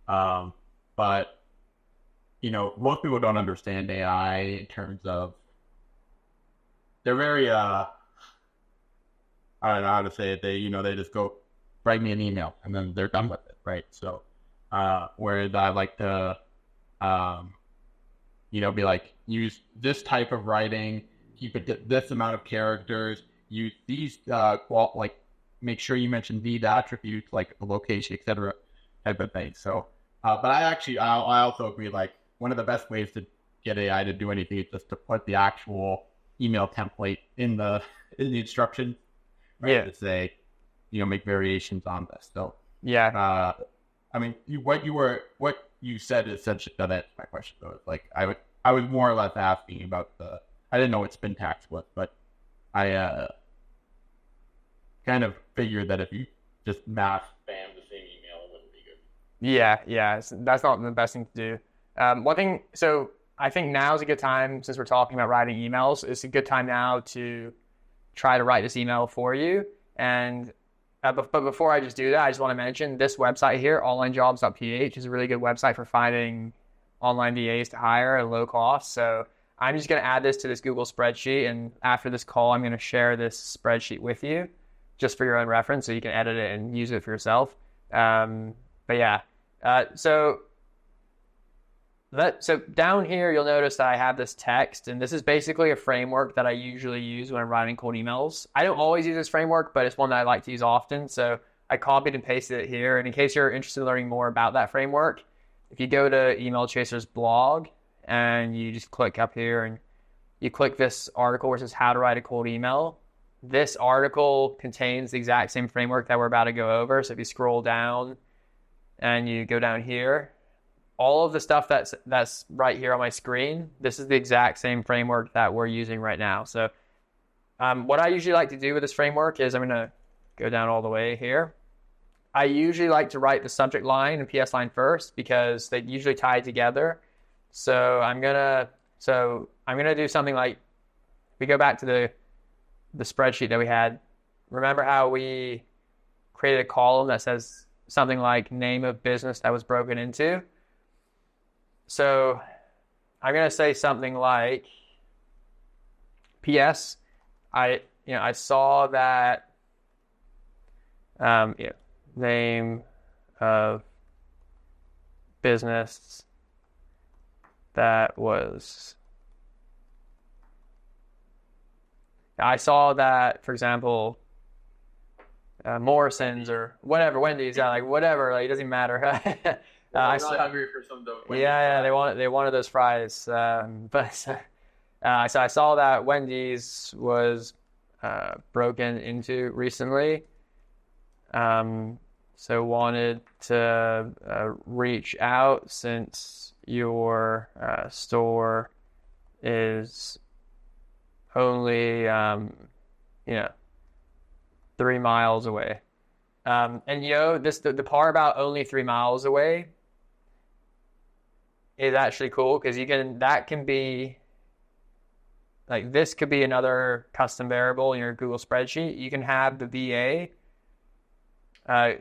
But most people don't understand AI in terms of they're very I don't know how to say it. They just go write me an email and then they're done with it, right? So whereas I like to be use this type of writing, keep it to this amount of characters, use these make sure you mention these attributes like the location, etc. type of thing. So but I also agree, one of the best ways to get AI to do anything is just to put the actual email template in the instructions, right? Yeah. To say, make variations on this. So yeah. What you said essentially that answered my question though. I was more or less asking about I didn't know what syntax was, but I kind of figured that if you just mass spam the same email, it wouldn't be good. Yeah. That's not the best thing to do. One thing, so I think now is a good time, since we're talking about writing emails, it's a good time now to try to write this email for you. And but before I just do that, I just want to mention this website here, onlinejobs.ph, is a really good website for finding online VAs to hire at a low cost. So I'm just going to add this to this Google spreadsheet, and after this call, I'm going to share this spreadsheet with you just for your own reference so you can edit it and use it for yourself. But yeah, so down here, you'll notice that I have this text, and this is basically a framework that I usually use when I'm writing cold emails. I don't always use this framework, but it's one that I like to use often. So I copied and pasted it here. And in case you're interested in learning more about that framework, if you go to Email Chaser's blog and you just click up here and you click this article where it says how to write a cold email, this article contains the exact same framework that we're about to go over. So if you scroll down and you go down here, all of the stuff that's right here on my screen, this is the exact same framework that we're using right now. So what I usually like to do with this framework is I'm going to go down all the way here. I usually like to write the subject line and PS line first because they usually tie together. So I'm gonna do something like, we go back to the spreadsheet that we had. Remember how we created a column that says something like name of business that was broken into? So I'm going to say something like, P.S. I saw that name of business that was, I saw that, for example, Morrison's or whatever, Wendy's, like whatever, like it doesn't matter. I'm not hungry for some of those. Yeah, they wanted those fries. But so I saw that Wendy's was broken into recently. So wanted to reach out since your store is only 3 miles away. And the part about only 3 miles away is actually cool because that can be like, this could be another custom variable in your Google spreadsheet. You can have the VA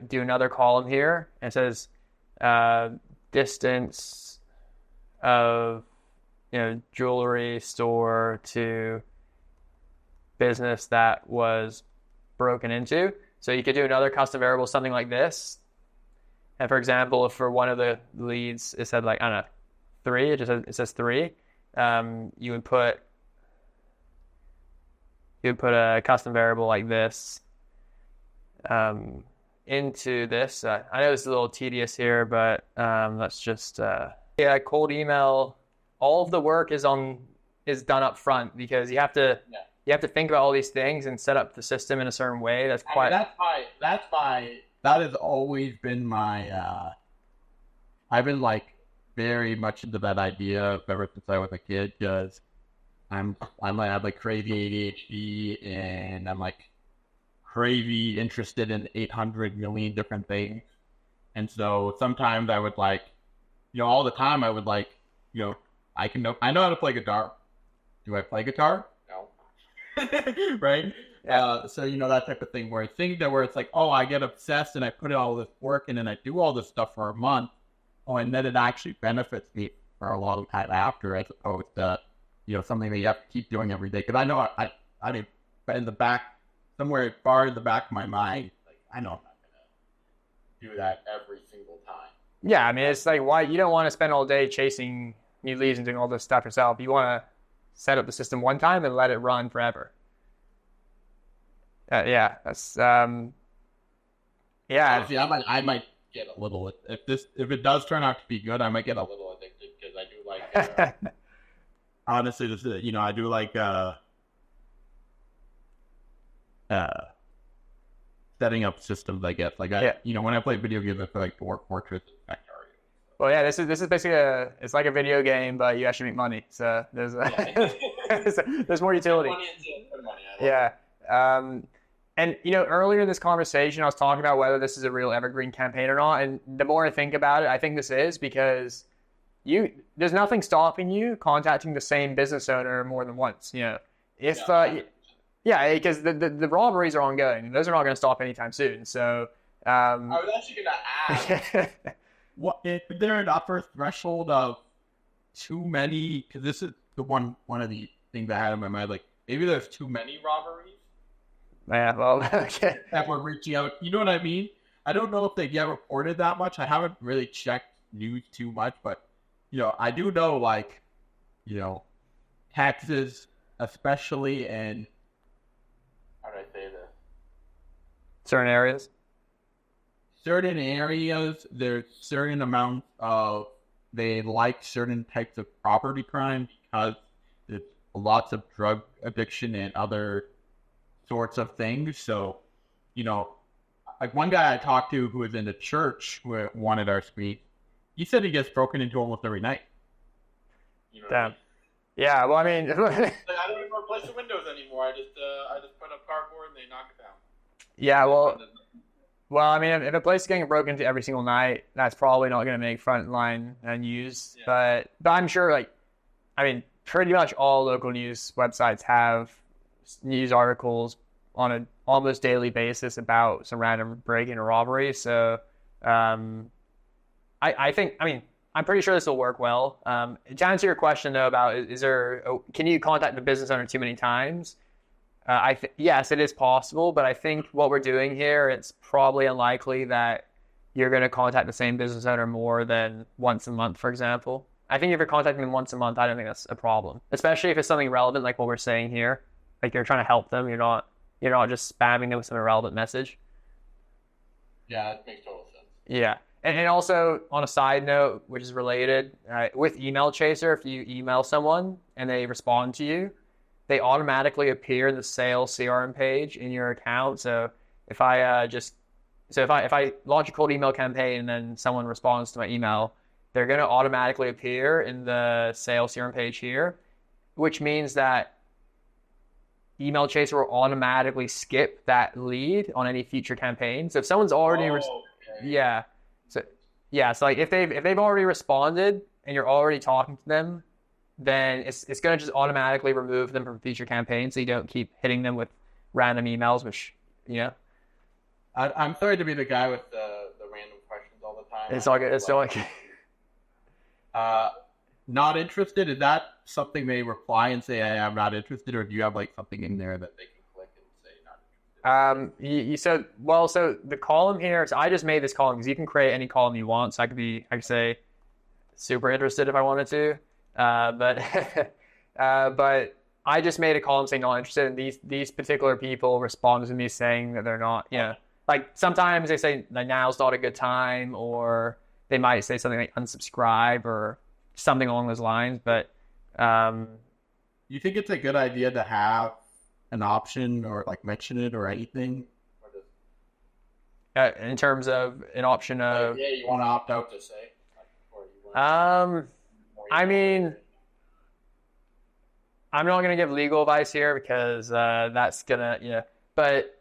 do another column here, and it says distance of jewelry store to business that was broken into. So you could do another custom variable, something like this. And for example, if for one of the leads it said, like, I don't know, 3, it says 3, you would put a custom variable like this into this. I know it's a little tedious here, but let's just cold email. All of the work is done up front because you have to think about all these things and set up the system in a certain way. That has always been my I've been like very much into that idea ever since I was a kid, because I have like crazy ADHD, and I'm like crazy interested in 800 million different things. And so sometimes I would like, all the time I would like, I know how to play guitar. Do I play guitar? No. Right? Yeah. So that type of thing where it's like, oh, I get obsessed and I put in all this work in and I do all this stuff for a month. Oh, and then it actually benefits me for a long time after, as opposed to, something that you have to keep doing every day. Because I know I mean, in the back, somewhere far in the back of my mind, like, I know I'm not going to do that every single time. Yeah, I mean, it's like, why you don't want to spend all day chasing new leads and doing all this stuff yourself. You want to set up the system one time and let it run forever. Yeah, that's yeah. Honestly, I might get a little, if it does turn out to be good, I might get a little addicted, because I do like honestly, this is, I do like setting up systems, I guess. Like when I play video games, I feel like Dwarf Fortress is Factorio. Well, yeah, this is basically it's like a video game, but you actually make money. So there's there's more utility. Yeah. And earlier in this conversation, I was talking about whether this is a real evergreen campaign or not. And the more I think about it, I think this is, because there's nothing stopping you contacting the same business owner more than once. Because the robberies are ongoing, and those are not going to stop anytime soon. So I was actually going to ask, what if they're an upper threshold of too many, because this is the one of the things I had in my mind. Like maybe there's too many robberies Yeah, well, okay. that were reaching out. You know what I mean? I don't know if they get reported that much. I haven't really checked news too much, but I do know like Texas, especially in how do I say this? Certain areas. Certain areas, there's certain amount of they like certain types of property crime because there's lots of drug addiction and other sorts of things. So, like one guy I talked to who was in the church who wanted our street, he said he gets broken into almost every night. Damn. Yeah, well, I mean, like, I don't even replace the windows anymore. I just put up cardboard and they knock it down. Yeah, well, I mean, if a place is getting broken into every single night, that's probably not going to make frontline news. Yeah. But I'm sure, like, I mean, pretty much all local news websites have news articles on an almost daily basis about some random break-in or robbery. So, I think, I mean, I'm pretty sure this will work well. To answer your question though about can you contact the business owner too many times? Yes, it is possible, but I think what we're doing here, it's probably unlikely that you're going to contact the same business owner more than once a month, for example. I think if you're contacting them once a month, I don't think that's a problem, especially if it's something relevant like what we're saying here. Like you're trying to help them, you're not just spamming them with some irrelevant message. Yeah, it makes total sense. Yeah. And also, on a side note, which is related, with Email Chaser, if you email someone and they respond to you, they automatically appear in the sales CRM page in your account. So if I if I launch a cold email campaign and then someone responds to my email, they're going to automatically appear in the sales CRM page here, which means that Email Chaser will automatically skip that lead on any future campaign. So if someone's already, so like if they've already responded and you're already talking to them, then it's going to just automatically remove them from future campaigns, so you don't keep hitting them with random emails, which I'm sorry to be the guy with the random questions all the time. It's all good. It's still like not interested. Is that something they reply and say, "Hey, I'm not interested," or do you have like something in there that they can click and say not interested? So the column here. So I just made this column because you can create any column you want. So I could say super interested if I wanted to, but I just made a column saying not interested, and these particular people respond to me saying that they're not. Like sometimes they say like, now's not a good time, or they might say something like unsubscribe or something along those lines. But you think it's a good idea to have an option or like mention it or anything? In terms of an option of like, you want to opt out to say, or you want I mean, I'm not going to give legal advice here because that's going to, but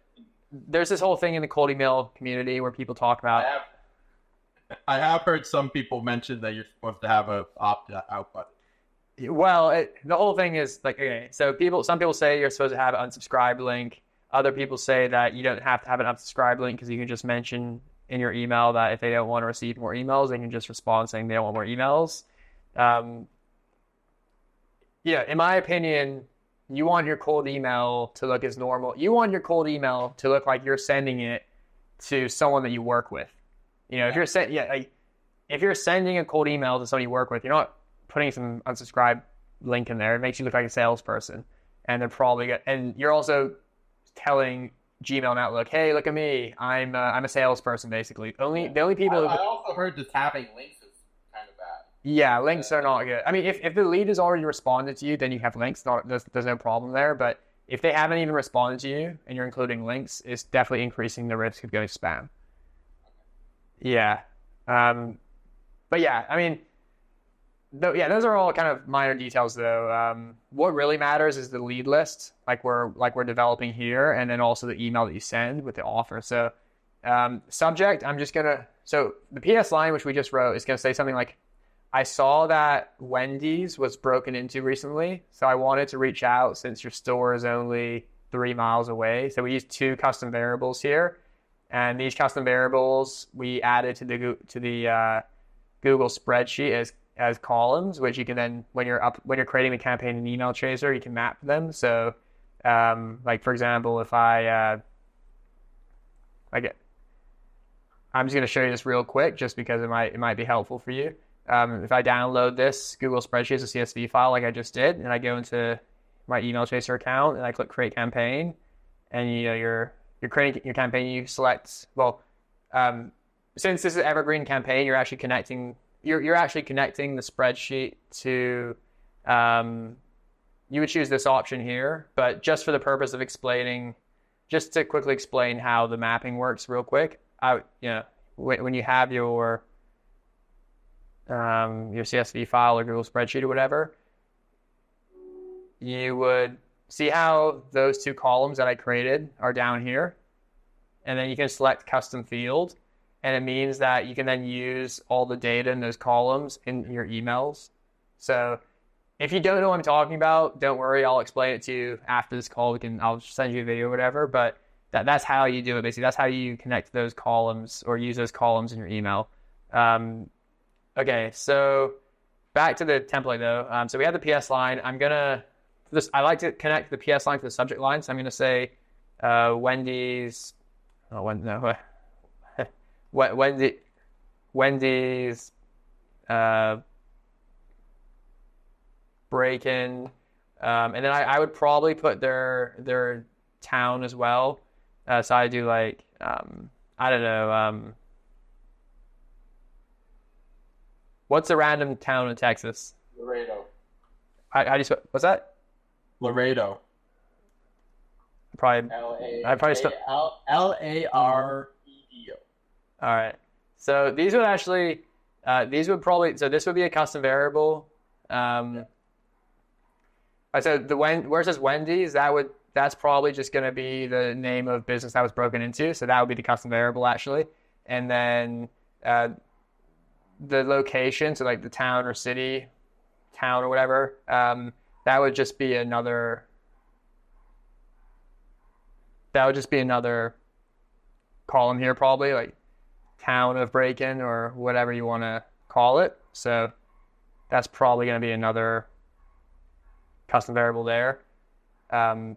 there's this whole thing in the cold email community where people talk about. I have heard some people mention that you're supposed to have a opt-out button. Well, the whole thing is like, okay, so some people say you're supposed to have an unsubscribe link. Other people say that you don't have to have an unsubscribe link because you can just mention in your email that if they don't want to receive more emails, they can just respond saying they don't want more emails. In my opinion, you want your cold email to look as normal. You want your cold email to look like you're sending it to someone that you work with. If you're sending a cold email to someone you work with, you're not putting some unsubscribe link in there. It makes you look like a salesperson, and they're probably and you're also telling Gmail and Outlook, hey, look at me, I'm a salesperson basically. The only people. I also heard just having links is kind of bad. Yeah, links are not good. I mean, if the lead has already responded to you, then you have links. There's no problem there. But if they haven't even responded to you and you're including links, it's definitely increasing the risk of going spam. Yeah. But yeah, I mean, those are all kind of minor details though. What really matters is the lead list, like we're developing here, and then also the email that you send with the offer. So, subject, so the PS line, which we just wrote, is going to say something like, I saw that Wendy's was broken into recently, so I wanted to reach out since your store is only 3 miles away. So we used 2 custom variables here. And these custom variables we added to the Google spreadsheet as columns, which you can then when you're creating the campaign in email chaser, you can map them. So like for example, if I'm just going to show you this real quick just because it might be helpful for you. If I download this Google spreadsheet as a CSV file like I just did, and I go into my email chaser account and I click create campaign, and you're creating your campaign, you select, well, since this is evergreen campaign, you're actually connecting the spreadsheet to, you would choose this option here, but just for the purpose of just to quickly explain how the mapping works real quick, when you have your CSV file or Google spreadsheet or whatever, you would see how those two columns that I created are down here, and then you can select custom field, and it means that you can then use all the data in those columns in your emails. So if you don't know what I'm talking about, don't worry, I'll explain it to you after this call. I'll send you a video or whatever, but that's how you do it, basically. That's how you connect those columns or use those columns in your email. Okay, so back to the template though. So we have the PS line. I like to connect the PS line to the subject line, so I'm gonna say Wendy's. Oh, Wendy's break-in, and then I would probably put their town as well. So I do like I don't know, what's a random town in Texas? Laredo. What's that? Laredo. Probably Laredo. All right. So these would actually, so this would be a custom variable. I said where it says Wendy's, that's probably just going to be the name of business that was broken into. So that would be the custom variable actually. And then the location, so like the town or city, town or whatever, that would just be another column here, probably like town of break-in or whatever you want to call it. So that's probably going to be another custom variable there. And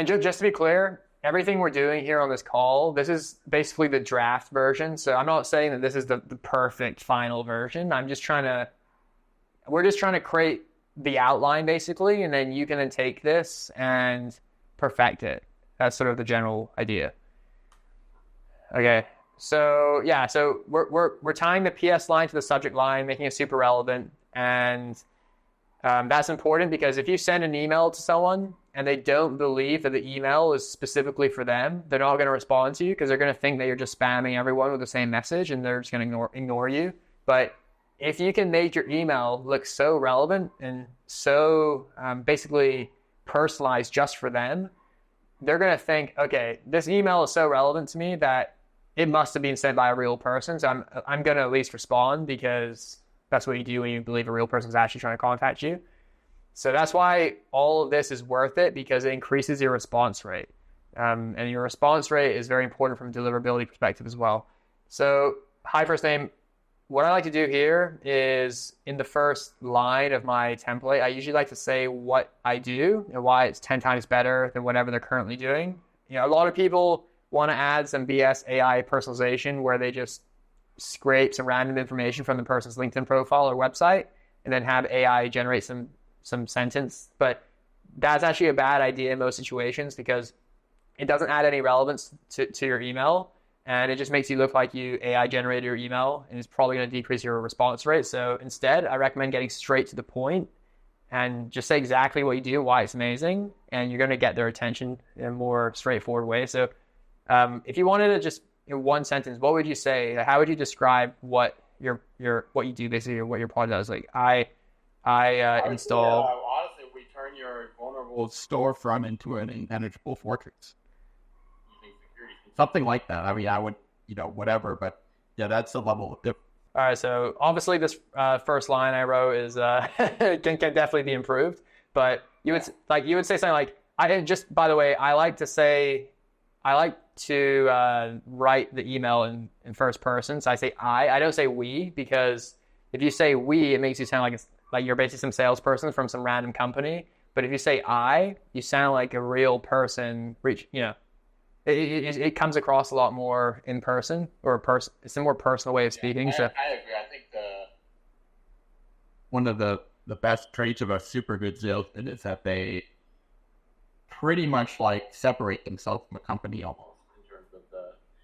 just to be clear, everything we're doing here on this call, this is basically the draft version. So I'm not saying that this is the perfect final version. We're just trying to create the outline basically, and then you can then take this and perfect it. That's sort of the general idea. Okay, so yeah, so we're tying the PS line to the subject line, making it super relevant, and that's important because if you send an email to someone and they don't believe that the email is specifically for them, they're not going to respond to you because they're going to think that you're just spamming everyone with the same message, and they're just going to ignore you. But if you can make your email look so relevant and so basically personalized just for them, they're going to think, okay, this email is so relevant to me that it must have been sent by a real person. So I'm going to at least respond because that's what you do when you believe a real person is actually trying to contact you. So that's why all of this is worth it, because it increases your response rate. And your response rate is very important from a deliverability perspective as well. So hi, first name. What I like to do here is in the first line of my template, I usually like to say what I do and why it's 10 times better than whatever they're currently doing. A lot of people want to add some BS AI personalization where they just scrape some random information from the person's LinkedIn profile or website and then have AI generate some sentence. But that's actually a bad idea in most situations because it doesn't add any relevance to your email. And it just makes you look like you AI generated your email, and it's probably going to decrease your response rate. So instead, I recommend getting straight to the point and just say exactly what you do, why it's amazing, and you're going to get their attention in a more straightforward way. So if you wanted to just in one sentence, what would you say? How would you describe what what you do, basically, or what your pod does? Like I install. Honestly, we turn your vulnerable storefront into an impenetrable fortress. Something like that. I mean, I would, whatever, but yeah, that's the level of difference. All right, so obviously this first line I wrote is can definitely be improved, but you would say something like, by the way, I like to write the email in first person. So I say I don't say we, because If you say we, it makes you sound like it's like you're basically some salesperson from some random company. But if you say I, you sound like a real person. It comes across a lot more in person, or a person. It's a more personal way of speaking. So I agree. I think one of the best traits of a super good salesman is that they pretty much like separate themselves from a company almost in terms of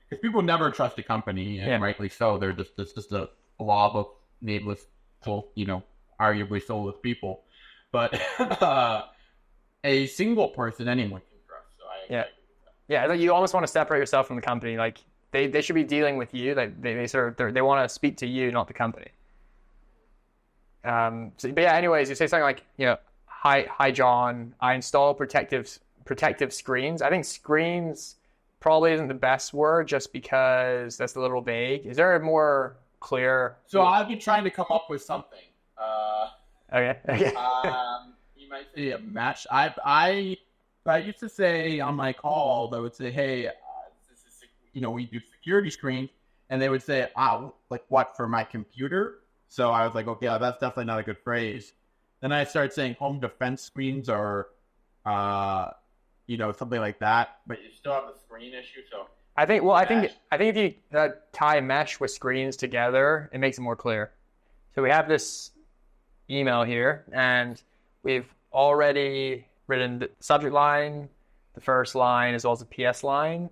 because people never trust a company, and rightly so. They're just a blob of nameless, arguably soulless people. But a single person anyone can trust. So I agree with that. Yeah, you almost want to separate yourself from the company. Like they should be dealing with you. Like they want to speak to you, not the company. But yeah, anyways, you say something like, hi John, I install protective screens. I think screens probably isn't the best word just because that's a little vague. Is there a more clear? So I've been trying to come up with something. Okay. You might say a match. I used to say on my call, I would say, hey, this is, we do security screens, and they would say, like what, for my computer? So I was like, okay, that's definitely not a good phrase. Then I started saying home defense screens or, something like that. But you still have the screen issue. So I think if you tie mesh with screens together, it makes it more clear. So we have this email here, and we've already written the subject line, the first line, as well as the PS line,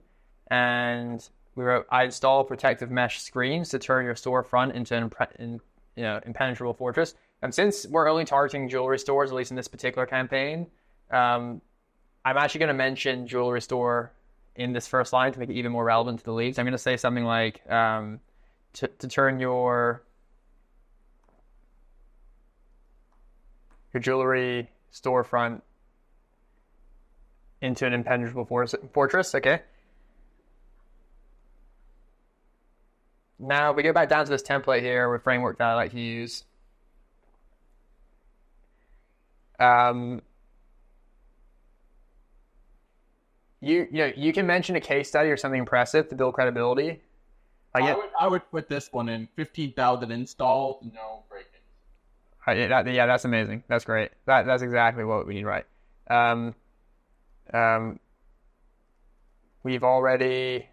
and we wrote, I install protective mesh screens to turn your storefront into an impenetrable fortress. And since we're only targeting jewelry stores, at least in this particular campaign, I'm actually going to mention jewelry store in this first line to make it even more relevant to the leads. I'm going to say something like, to turn your jewelry storefront into an impenetrable fortress. Okay. Now we go back down to this template here with framework that I like to use. You can mention a case study or something impressive to build credibility. I would put this one in 15,000 installs, no break-ins. Yeah, that's amazing. That's great. That's exactly what we need, right? We've already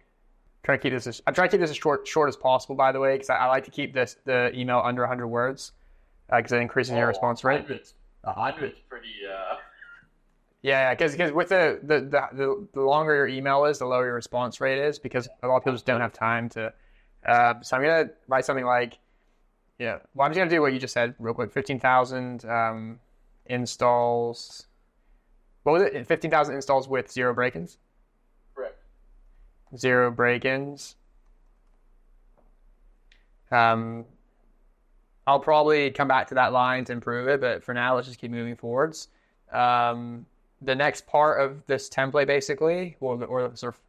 I'm trying to keep this as short as possible, by the way, because I like to keep the email under 100 words because it increases your response rate. 100's pretty. Yeah, because with the longer your email is, the lower your response rate is, because a lot of people just don't have time to. So I'm gonna write something like, well, I'm just gonna do what you just said real quick. 15,000 installs. What was it? 15,000 installs with 0 break-ins. Correct. 0 break-ins. I'll probably come back to that line to improve it, but for now, let's just keep moving forwards. The next part of this template, basically, or sort of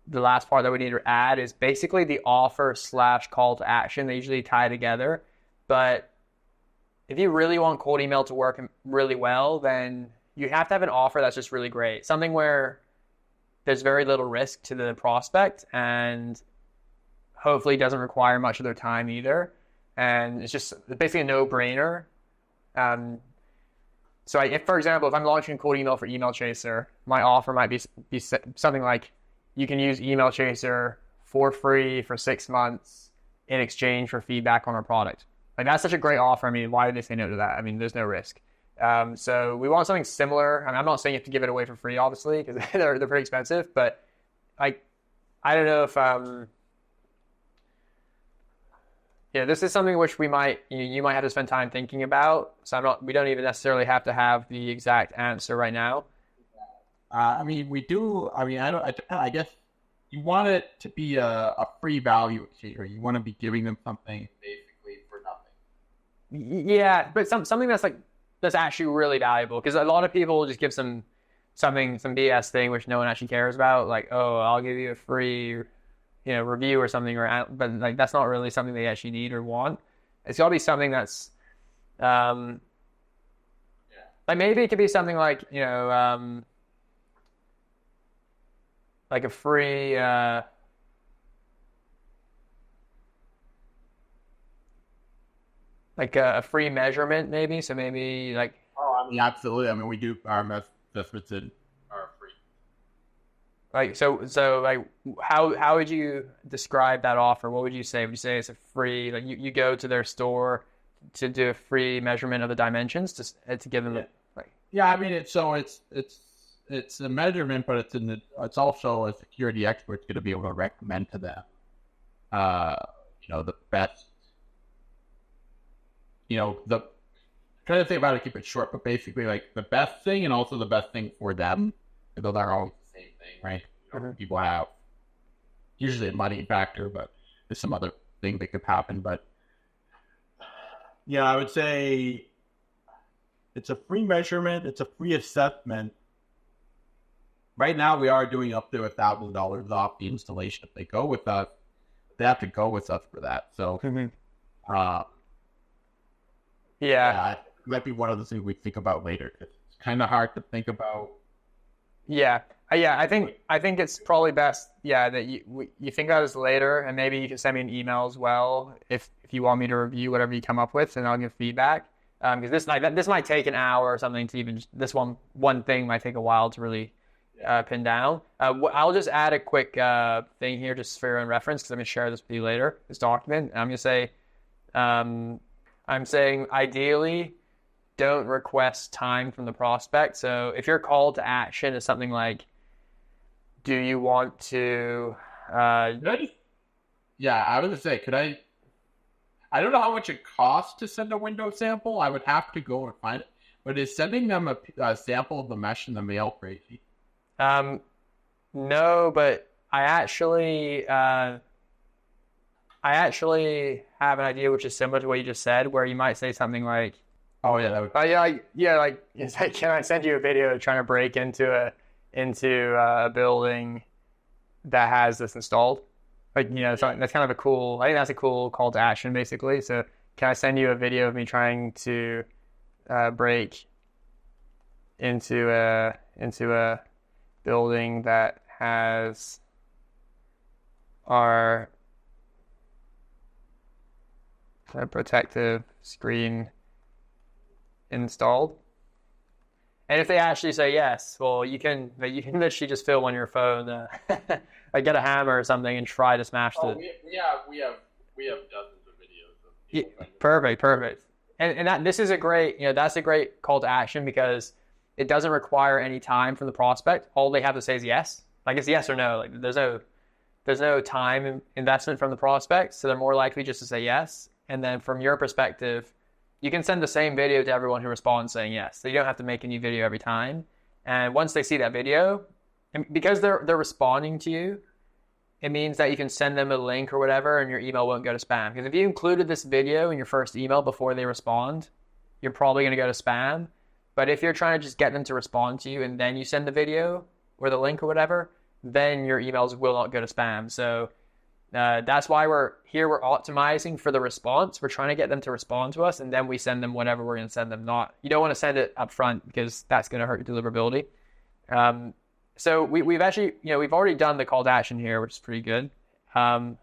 the last part that we need to add, is basically the offer / call to action. They usually tie together, but if you really want cold email to work really well, then you have to have an offer that's just really great. Something where there's very little risk to the prospect and hopefully doesn't require much of their time either. And it's basically a no-brainer. So if, for example, if I'm launching a cold email for Email Chaser, my offer might be something like, you can use Email Chaser for free for 6 months in exchange for feedback on our product. Like, that's such a great offer. I mean, why did they say no to that? I mean, there's no risk. So we want something similar. I mean, I'm not saying you have to give it away for free, obviously, because they're pretty expensive. But I don't know if this is something which you might have to spend time thinking about. So we don't even necessarily have to have the exact answer right now. I mean, we do. I mean, I guess you want it to be a free value exchange, or you want to be giving them something basically for nothing. Yeah, but something that's actually really valuable, because a lot of people just give some BS thing which no one actually cares about, like, oh, I'll give you a free review or something, but like that's not really something they actually need or want. It's got to be something that's like, maybe it could be something like like a free like a free measurement maybe. So maybe like Oh, I mean, absolutely. I mean, we do our measurements are free. so like how would you describe that offer? What would you say? Would you say it's a free like you go to their store to do a free measurement of the dimensions to give them Yeah. like Yeah, I mean, it's a measurement, but it's also a security expert's going to be able to recommend to them, uh, the best, the trying to think about it, keep it short, but basically like the best thing and also the best thing for them. Those are always the same thing, right? People have usually a money factor, but there's some other thing that could happen. But yeah, I would say it's a free measurement. It's a free assessment. Right now, we are doing up to $1,000 off the installation if they go with us. They have to go with us for that. So, yeah. yeah, it might be one of the things we think about later. It's kind of hard to think about. Yeah. Yeah, I think it's probably best, yeah, that you think about this later, and maybe you can send me an email as well if you want me to review whatever you come up with, and I'll give feedback. Because this might take an hour or something to even this one thing might take a while to really pin down. I'll just add a quick thing here just for your own reference because I'm gonna share this with you later. This document. And I'm gonna say, I'm saying ideally, don't request time from the prospect. So if your call to action is something like, do you want to Yeah, I was gonna say, I don't know how much it costs to send a window sample. I would have to go and find it. But is sending them a sample of the mesh in the mail crazy? No, but I actually have an idea which is similar to what you just said, where you might say something like, oh yeah, that would... like it's like, can I send you a video trying to break into a building that has this installed? Like, that's kind of I think that's a cool call to action, basically. So, can I send you a video of me trying to break into a building that has our protective screen installed? And if they actually say yes, well, you can literally just film on your phone, like get a hammer or something and try to smash the. We have dozens of videos of people. Perfect. And this is a great, that's a great call to action because it doesn't require any time from the prospect. All they have to say is yes. Like it's yes or no. Like there's no time investment from the prospect, so they're more likely just to say yes. And then from your perspective, you can send the same video to everyone who responds saying yes. So you don't have to make a new video every time. And once they see that video, and because they're responding to you, it means that you can send them a link or whatever and your email won't go to spam. Because if you included this video in your first email before they respond, you're probably going to go to spam. But if you're trying to just get them to respond to you and then you send the video or the link or whatever, then your emails will not go to spam. So that's why we're optimizing for the response. We're trying to get them to respond to us, and then we send them whatever we're going to send them. You don't want to send it up front because that's going to hurt your deliverability. So we've actually, we've already done the call to action here, which is pretty good. I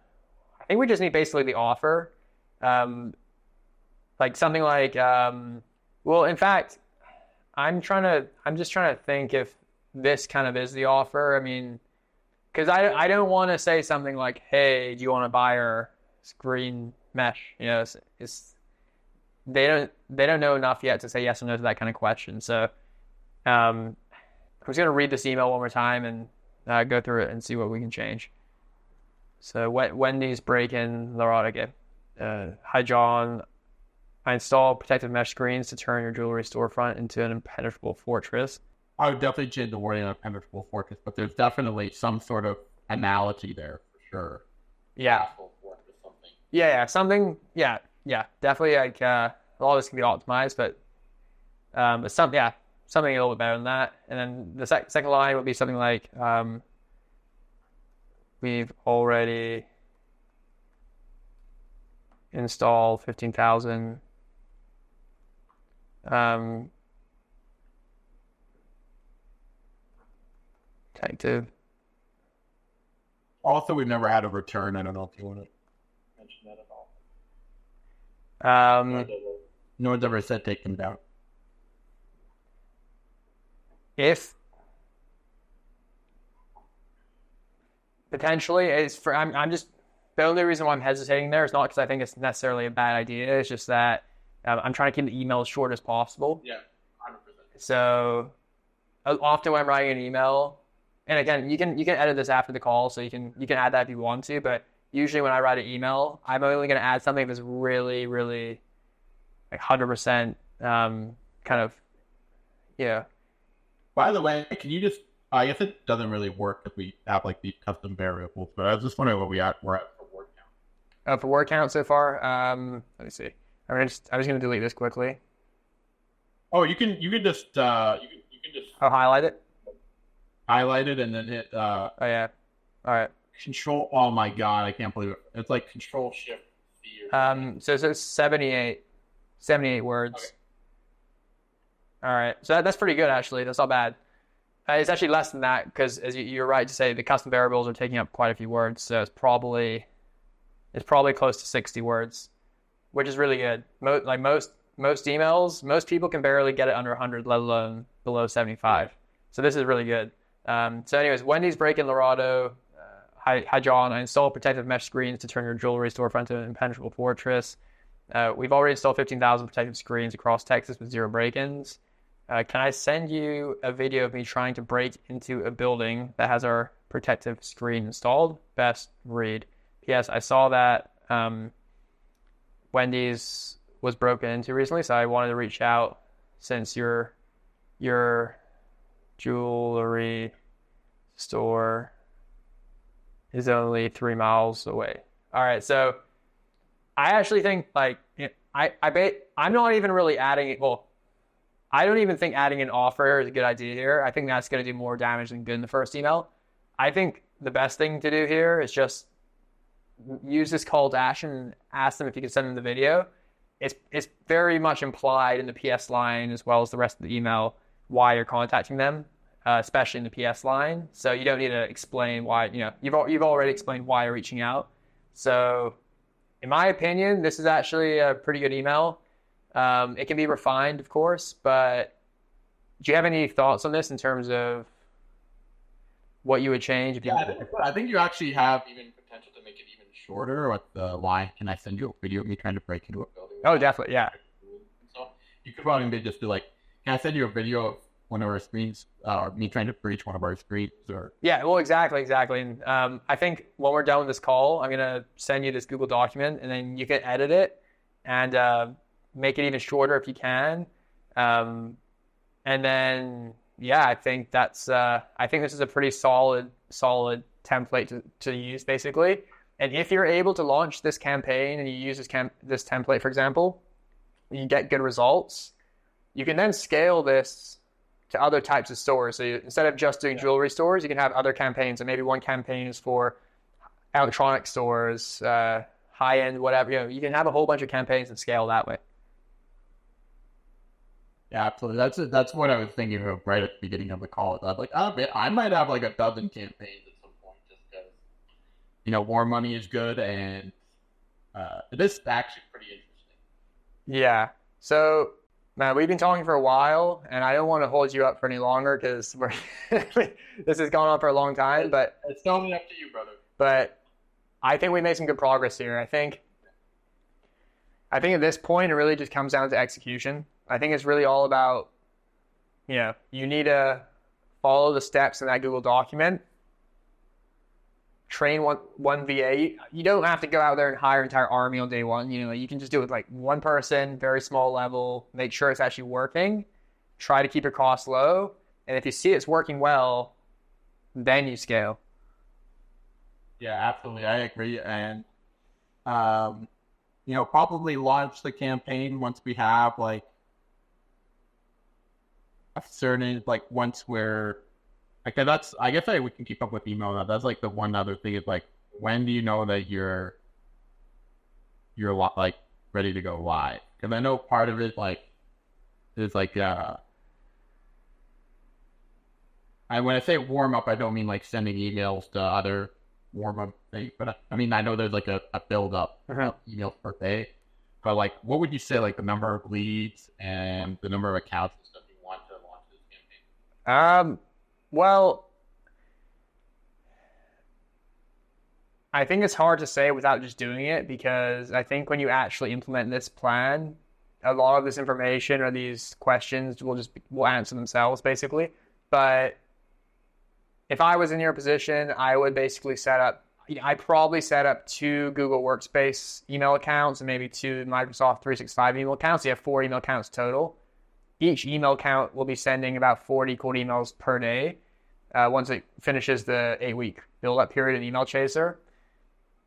think we just need basically the offer, like something like, well, in fact, I'm just trying to think if this kind of is the offer. I mean, because I don't want to say something like, hey, do you want to buy our screen mesh? It's they don't know enough yet to say yes or no to that kind of question. So I'm just going to read this email one more time and go through it and see what we can change. So Wendy's break-in Larotica. Hi, John. I install protective mesh screens to turn your jewelry storefront into an impenetrable fortress. I would definitely change the wording on impenetrable fortress, but there's definitely some sort of analogy there for sure. Yeah. Something. Yeah. Definitely. Like all this can be optimized, but something a little bit better than that. And then the second line would be something like, we've already installed 15,000. Protective. Also, we've never had a return. I don't know if you want to mention that at Um, No one's ever said take them down. if potentially, it's for I'm just the only reason why I'm hesitating there is not because I think it's necessarily a bad idea. It's just that I'm trying to keep the email as short as possible. Yeah, 100%. So often when I'm writing an email, and again, you can edit this after the call, so you can add that if you want to. But usually when I write an email, I'm only going to add something that's really, really like 100% kind of yeah. By the way, can you just? I guess it doesn't really work if we have like these custom variables, but I was just wondering what we're at for word count. For word count so far, let me see. I'm just going to delete this quickly. Oh, you can just I'll highlight it. highlight it and then hit Oh yeah. All right. control. Oh my god, I can't believe it. It's like control shift C. So it's 78 words. Okay. All right. So that's pretty good actually. That's not bad. It's actually less than that because as you're right to say, the custom variables are taking up quite a few words. So it's probably close to 60 words, which is really good. Most emails, most people can barely get it under 100, let alone below 75. So this is really good. So anyways, Wendy's break in Laredo. Hi John. I installed protective mesh screens to turn your jewelry storefront into an impenetrable fortress. We've already installed 15,000 protective screens across Texas with 0 break-ins. Can I send you a video of me trying to break into a building that has our protective screen installed? Best read. P.S. I saw that Wendy's was broken into recently, so I wanted to reach out since your jewelry store is only 3 miles away. All right, so I actually think like I bet I'm not even really adding it. Well, I don't even think adding an offer is a good idea here. I think that's going to do more damage than good in the first email. I think the best thing to do here is just use this call to action and ask them if you can send them the video. It's very much implied in the PS line as well as the rest of the email why you're contacting them, especially in the PS line. So you don't need to explain why. You've already explained why you're reaching out. So in my opinion, this is actually a pretty good email. It can be refined, of course, but do you have any thoughts on this in terms of what you would change if you? Yeah, I think you actually have even potential to make it even shorter with the line. Can I send you a video of me trying to break into a building? Oh, definitely, yeah. So you could probably just do like, can I send you a video of one of our screens, or me trying to breach one of our screens, or yeah, well, exactly. And I think when we're done with this call, I'm gonna send you this Google document, and then you can edit it and make it even shorter if you can. And then yeah, I think this is a pretty solid template to use basically. And if you're able to launch this campaign and you use this template, for example, you get good results, you can then scale this to other types of stores. So instead of just doing jewelry stores, you can have other campaigns. And maybe one campaign is for electronic stores, high-end, whatever. You can have a whole bunch of campaigns and scale that way. yeah, absolutely. That's what I was thinking of right at the beginning of the call. I was like, oh, man, I might have like a dozen campaigns at some point just because, more money is good, and it is actually pretty interesting. Yeah. So, man, we've been talking for a while, and I don't want to hold you up for any longer because this has gone on for a long time. But it's totally up to you, brother. But I think we made some good progress here. I think at this point, it really just comes down to execution. I think it's really all about, you need to follow the steps in that Google document, train one VA. You don't have to go out there and hire an entire army on day one. You can just do it with like one person, very small level, make sure it's actually working, try to keep your costs low. And if you see it's working well, then you scale. Yeah, absolutely. I agree. And, probably launch the campaign once we have like a certain, like once we're, okay, I guess we can keep up with email now. That's like the one other thing is like, when do you know that you're like ready to go live? Because I know part of it like is like, when I say warm up, I don't mean like sending emails to other warm up things, but I mean, I know there's like a build up emails per day. but like, what would you say like the number of leads and the number of accounts and stuff you want to launch this campaign? Well, I think it's hard to say without just doing it, because I think when you actually implement this plan, a lot of this information or these questions will answer themselves basically. But if I was in your position, I would basically I'd probably set up 2 Google Workspace email accounts and maybe 2 Microsoft 365 email accounts. You have 4 email accounts total. Each email account will be sending about 40 cold emails per day once it finishes the 8-week build-up period in Email Chaser.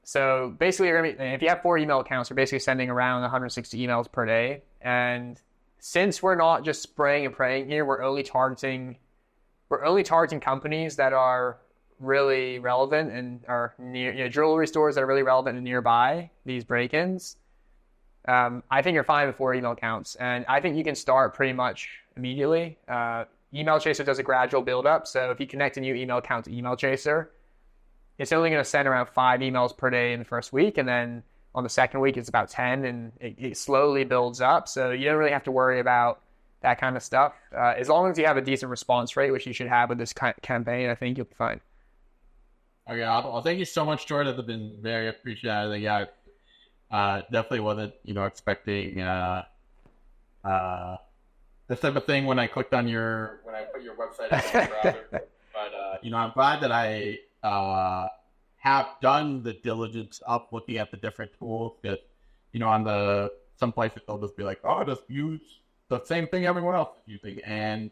So basically, if you have 4 email accounts, you're basically sending around 160 emails per day. And since we're not just spraying and praying here, we're only targeting companies that are really relevant and are near, jewelry stores that are really relevant and nearby these break-ins. I think you're fine with 4 email accounts, and I think you can start pretty much immediately. Email Chaser does a gradual build-up, so if you connect a new email account to Email Chaser, it's only going to send around 5 emails per day in the first week, and then on the second week it's about 10, and it slowly builds up. So you don't really have to worry about that kind of stuff. As long as you have a decent response rate, which you should have with this campaign, I think you'll be fine. Okay, well, thank you so much, Jordan. I've been very appreciative. Yeah, definitely wasn't, expecting this type of thing when I put your website in the browser. But I'm glad that I have done the diligence of looking at the different tools. Because on some places they'll just be like, oh, just use the same thing everyone else is using, and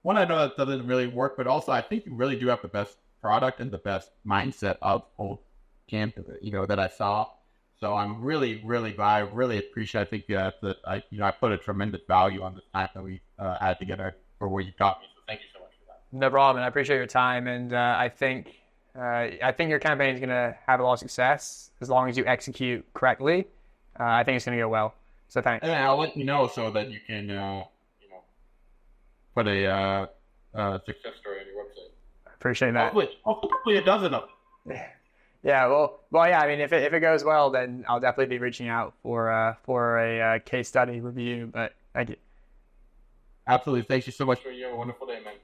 one, I know that doesn't really work, but also I think you really do have the best product and the best mindset of whole camp, that I saw. So I'm really, really glad. I really appreciate. I think that I put a tremendous value on the time that we had together for where you got me. So thank you so much for that. No problem. I appreciate your time, and I think your campaign is going to have a lot of success as long as you execute correctly. I think it's going to go well. So thanks. And I'll let you know so that you can put a success story on your website. I appreciate that. Hopefully it does enough. Yeah. Well, yeah. I mean, if it goes well, then I'll definitely be reaching out for a case study review. But thank you. Absolutely. Thank you so much. You have a wonderful day, man.